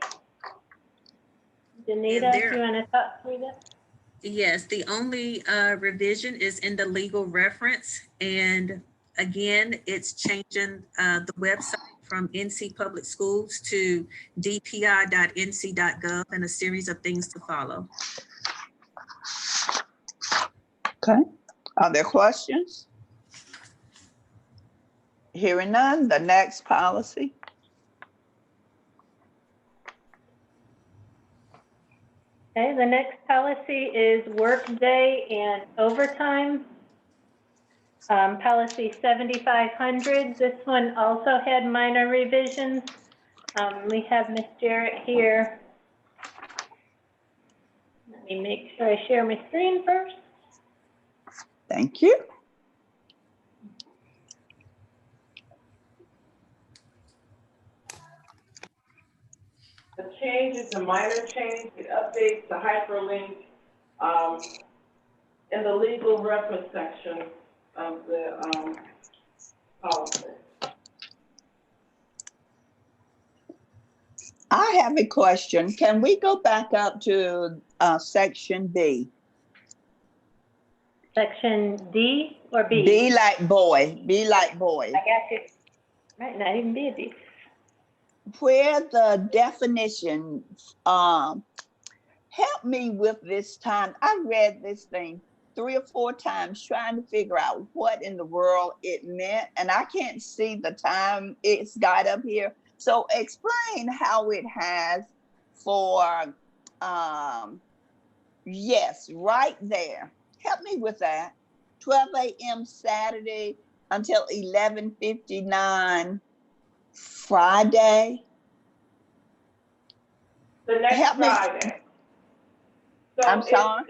Danita, do you want to talk through this? Yes, the only revision is in the legal reference. And again, it's changing the website from NC Public Schools to dpi.nc.gov and a series of things to follow. Okay. Are there questions? Hearing none, the next policy. Okay, the next policy is workday and overtime. Policy 7500. This one also had minor revisions. We have Ms. Jarrett here. Let me make sure I share my screen first. Thank you. The change is a minor change. It updates the hyperlink in the legal reference section of the policy. I have a question. Can we go back up to section B? Section D or B? B like boy. B like boy. I got you. Right, not even B, B. Where the definition, help me with this time. I read this thing 3 or 4 times trying to figure out what in the world it meant, and I can't see the time it's got up here. So explain how it has for, yes, right there. Help me with that. 12 a.m. Saturday until 11:59 Friday. The next Help me. Friday. So I'm sorry?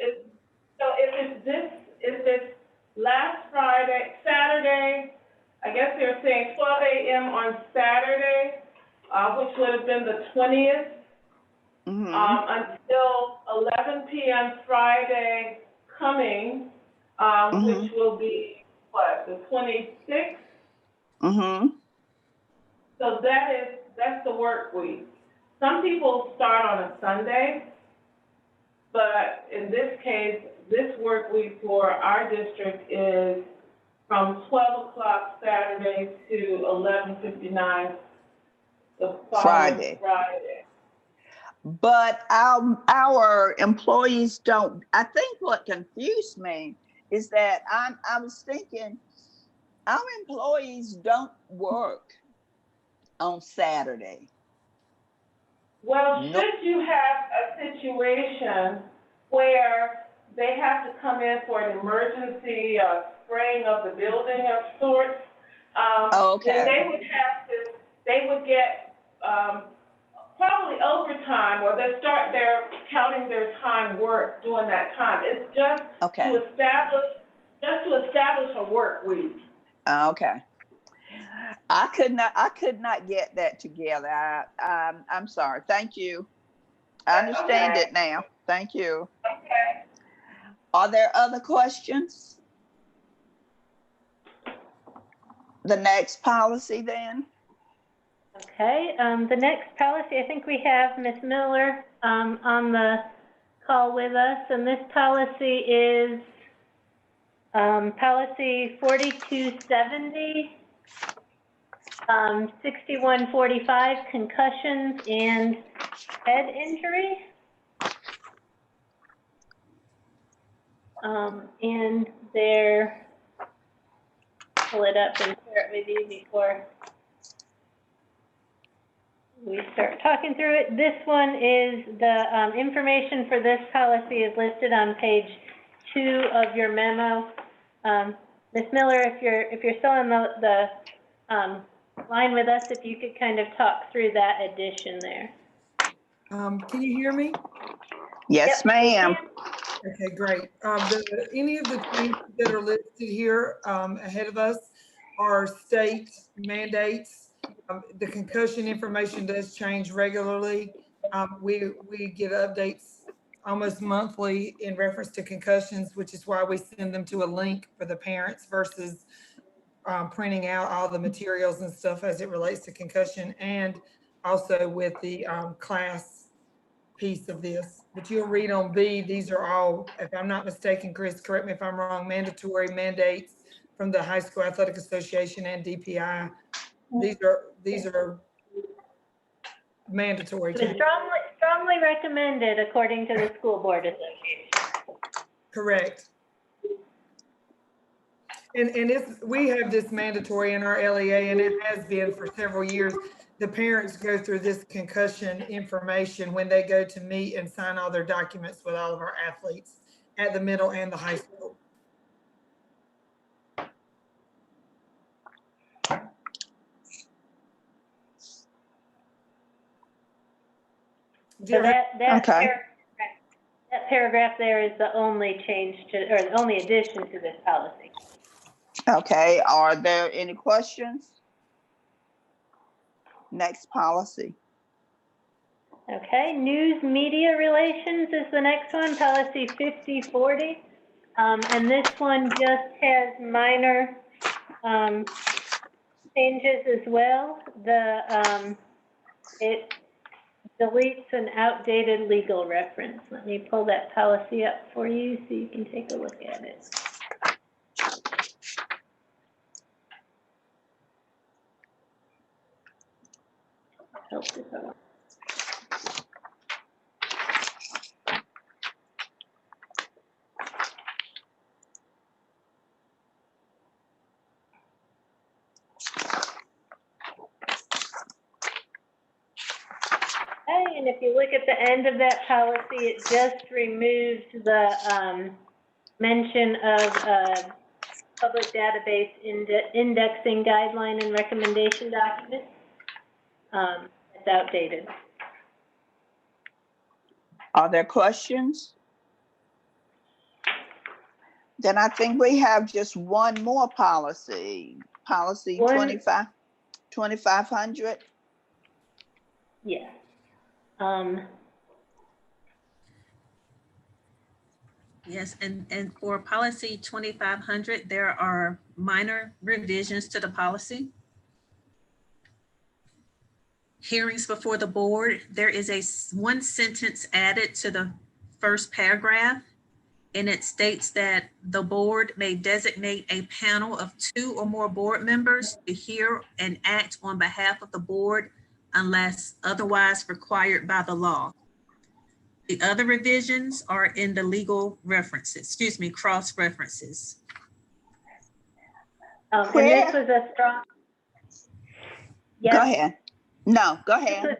if it's last Friday, Saturday, I guess they're saying 12 a.m. on Saturday, which would have been the 20th, until 11 p.m. Friday coming, which will be, what, the 26th? So that's the work week. Some people start on a Sunday, but in this case, this work week for our district is from 12 o'clock Saturday to 11:59 the following Friday. But our employees don't. I think what confused me is that I was thinking our employees don't work on Saturday. Well, should you have a situation where they have to come in for an emergency spraying of the building of sorts, then they would get probably overtime, or they start counting their time worked during that time. It's just to establish a work week. Okay. I could not get that together. I'm sorry. Thank you. I understand it now. Thank you. Okay. Are there other questions? The next policy then? Okay, the next policy, I think we have Ms. Miller on the call with us, and this policy is Policy 4270, 6145, concussions and head injury. And there, pull it up and share it with you before we start talking through it. This one is the information for this policy is listed on page 2 of your memo. Ms. Miller, if you're still on the line with us, if you could kind of talk through that addition there. Can you hear me? Yes, Yep. ma'am. Okay, great. Any of the changes that are listed here ahead of us are state mandates. The concussion information does change regularly. We get updates almost monthly in reference to concussions, which is why we send them to a link for the parents versus printing out all the materials and stuff as it relates to concussion, and also with the class piece of this. But you'll read on B, these are all, if I'm not mistaken, Chris, correct me if I'm wrong, mandatory mandates from the High School Athletic Association and DPI. These are mandatory. It was strongly recommended according to the School Board Association. Correct. And we have this mandatory in our LEA, and it has been for several years. The parents go through this concussion information when they go to meet and sign all their documents with all of our athletes at the middle and the high school. So that paragraph there is the only change to, or the only addition to this policy. Okay, are there any questions? Next policy. Okay, news media relations is the next one, policy 5040. And this one just has minor changes as well. It deletes an outdated legal reference. Let me pull that policy up for you so you can take a look at it. Help this out. And if you look at the end of that policy, it just removes the mention of public database indexing guideline and recommendation document. It's outdated. Are there questions? Then I think we have just one more policy, policy 2500. Yes. Yes, and for policy 2500, there are minor revisions to the policy. Hearings before the board, there is one sentence added to the first paragraph, and it states that the board may designate a panel of 2 or more board members to hear and act on behalf of the board unless otherwise required by the law. The other revisions are in the legal references, cross references. And this was a strong. Yes. Go ahead. No, go ahead.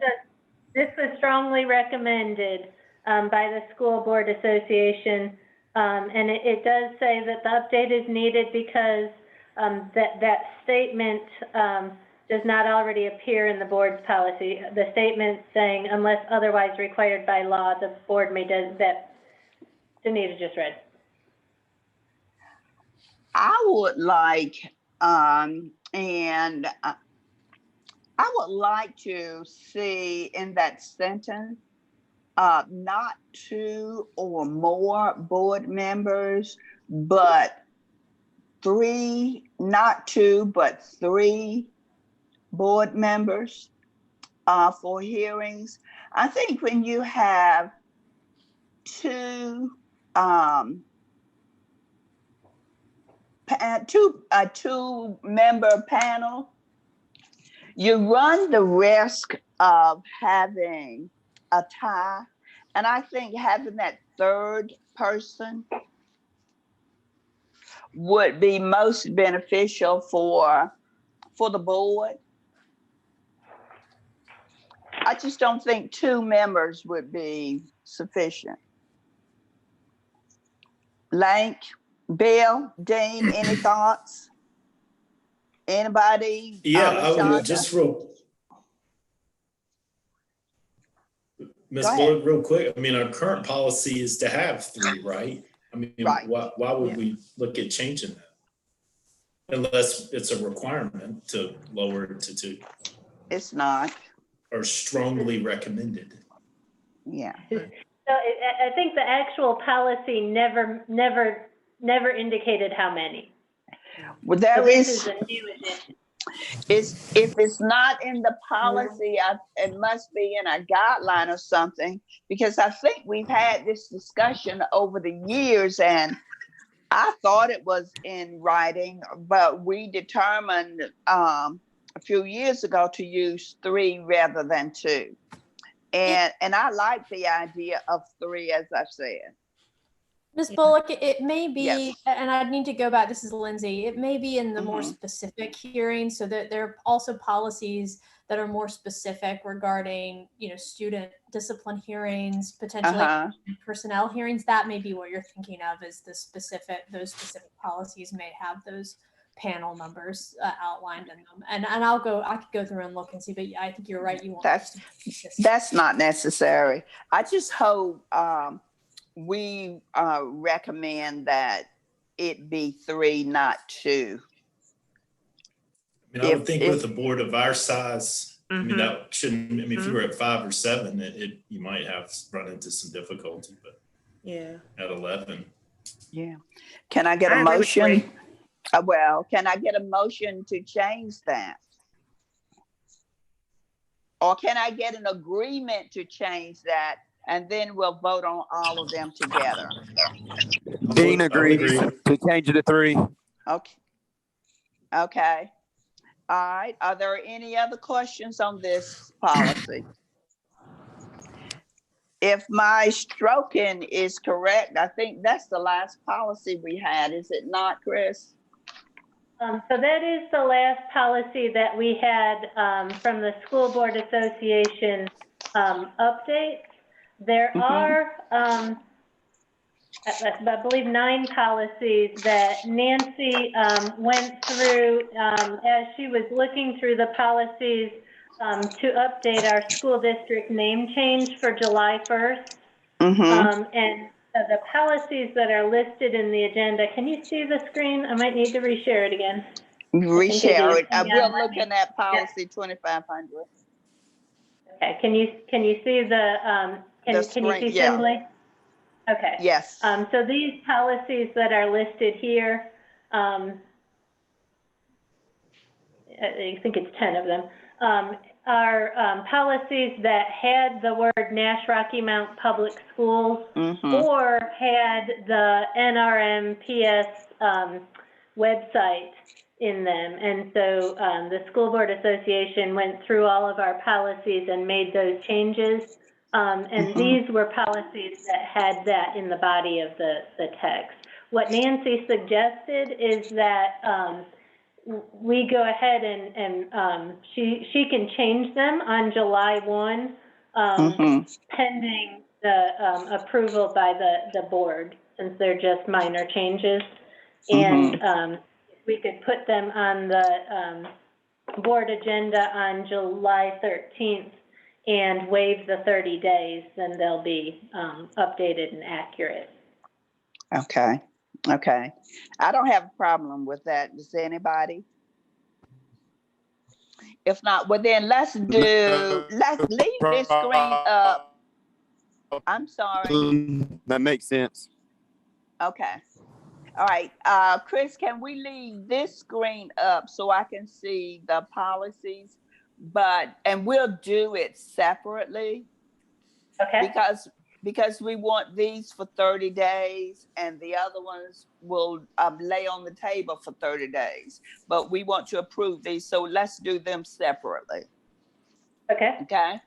This was strongly recommended by the School Board Association. And it does say that the update is needed because that statement does not already appear in the board's policy. The statement saying, unless otherwise required by law, the board may do that. Danita just read. I would like, I would like to see in that sentence, not 2 or more board members, but 3, not 2, but 3 board members for hearings. I think when you have 2 two-member panel, you run the risk of having a tie. And I think having that third person would be most beneficial for the board. I just don't think 2 members would be sufficient. Lank, Bill, Dean, any thoughts? Anybody? Yeah, I would Shonda? just Ms. Bullock, real quick. I mean, our current policy is to have 3, right? I mean, right. why would we look at changing that? Unless it's a requirement to lower it to 2. It's not. Or strongly recommended. Yeah. So I think the actual policy never indicated how many. Well, there so is. This is a new addition. If it's not in the policy, it must be in a guideline or something, because I think we've had this discussion over the years, and I thought it was in writing, but we determined a few years ago to use 3 rather than 2. And I like the idea of 3, as I said. Ms. Bullock, it may be, Yes. and I need to go back, this is Lindsay, it may be in the more Mhm. specific hearings, so that there are also policies that are more specific regarding, student discipline hearings, potentially personnel hearings. That may be what you're thinking of, is those specific policies may have those panel numbers outlined in them. And I could go through and look and see, but I think you're right. You want that's not necessary. I just hope we recommend that it be 3, not 2. I mean, I would think with a board of our size, I mean, that shouldn't, I mean, if you were at 5 or 7, you might have run into some difficulty, but at 11. Yeah. Can I get a motion? Can I get a motion to change that? Or can I get an agreement to change that, and then we'll vote on all of them together? Dean agrees to change it to 3. Okay. All right. Are there any other questions on this policy? If my stroking is correct, I think that's the last policy we had. Is it not, Chris? So that is the last policy that we had from the School Board Association updates. There are, I believe, 9 policies that Nancy went through as she was looking through the policies to update our school district name change for July 1st. And the policies that are listed in the agenda, can you see the screen? I might need to reshare it again. Reshare it. We're looking at policy 2500. Okay, can you see the can you see Simbley? Okay. Yes. So these policies that are listed here, I think it's 10 of them, are policies that had the word Nash Rocky Mount Public Schools or had the NRMPS website in them. And so the School Board Association went through all of our policies and made those changes. And these were policies that had that in the body of the text. What Nancy suggested is that we go ahead and she can change them on July 1, pending the approval by the board, since they're just minor changes. And we could put them on the board agenda on July 13th and waive the 30 days, then they'll be updated and accurate. Okay. I don't have a problem with that. Does anybody? If not, well then let's leave this screen up. I'm sorry. That makes sense. Okay. All right. Chris, can we leave this screen up so I can see the policies? And we'll do it separately. Okay. Because because we want these for 30 days and the other ones will lay on the table for 30 days. But we want to approve these, so let's do them separately. Okay. Okay.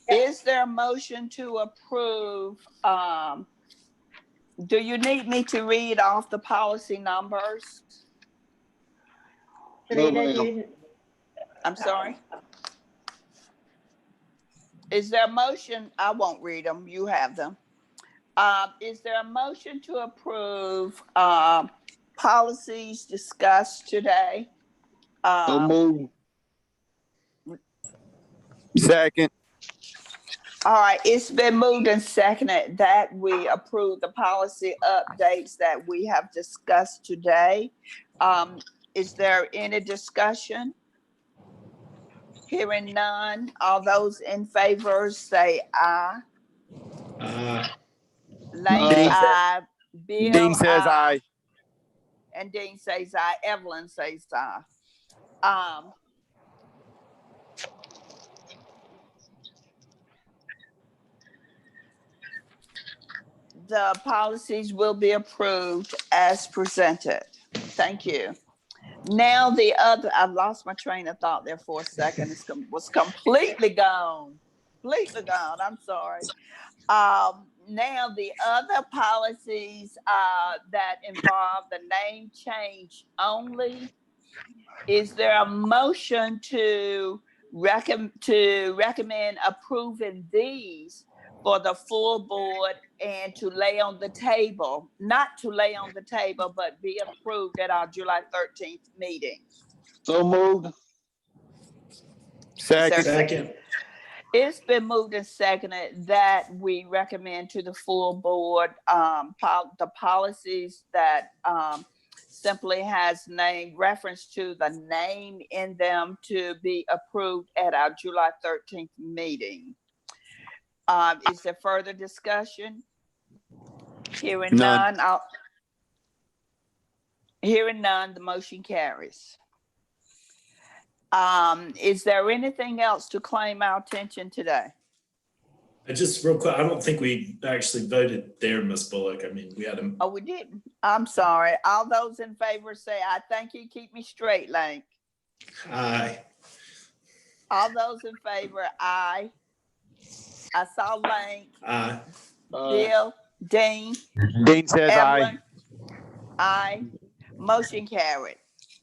Is there a motion to approve? Do you need me to read off the policy numbers? I'm sorry. Is there a motion? I won't read them. You have them. Is there a motion to approve policies discussed today? So move. Second. All right, it's been moved and seconded that we approve the policy updates that we have discussed today. Is there any discussion? Hearing none, all those in favor say aye. Lane, aye. Bill, Dean says aye. And Dean says aye. Evelyn says aye. The policies will be approved as presented. Thank you. Now the other, I lost my train of thought there for a second. It was completely gone. Completely gone. I'm sorry. Now the other policies that involve the name change only. Is there a motion to recommend approving these for the full board and to lay on the table, not to lay on the table, but be approved at our July 13th meeting? So moved. Second. It's been moved and seconded that we recommend to the full board the policies that simply has reference to the name in them to be approved at our July 13th meeting. Is there further discussion? Hearing none. Hearing none, the motion carries. Is there anything else to claim our attention today? Just real quick, I don't think we actually voted there, Ms. Bullock. I mean, we had a. Oh, we didn't. I'm sorry. All those in favor say aye. Thank you. Keep me straight, Lane. Aye. All those in favor, aye. I saw Lane. Aye. Bill, Dean. Dean says Evelyn, aye. aye. Motion carried.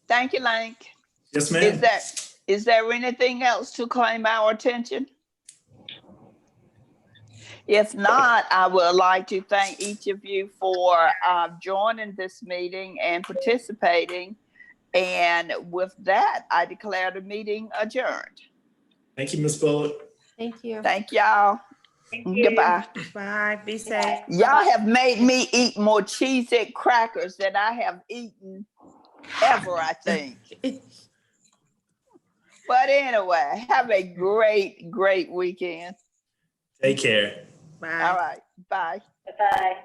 Thank you, Lane. Yes, ma'am. Is there anything else to claim our attention? If not, I would like to thank each of you for joining this meeting and participating. And with that, I declare the meeting adjourned. Thank you, Ms. Bullock. Thank you. Thank y'all. Goodbye. Bye. Be safe. Y'all have made me eat more Cheez-It crackers than I have eaten ever, I think. But anyway, have a great, great weekend. Take care. Bye. All right. Bye. Bye.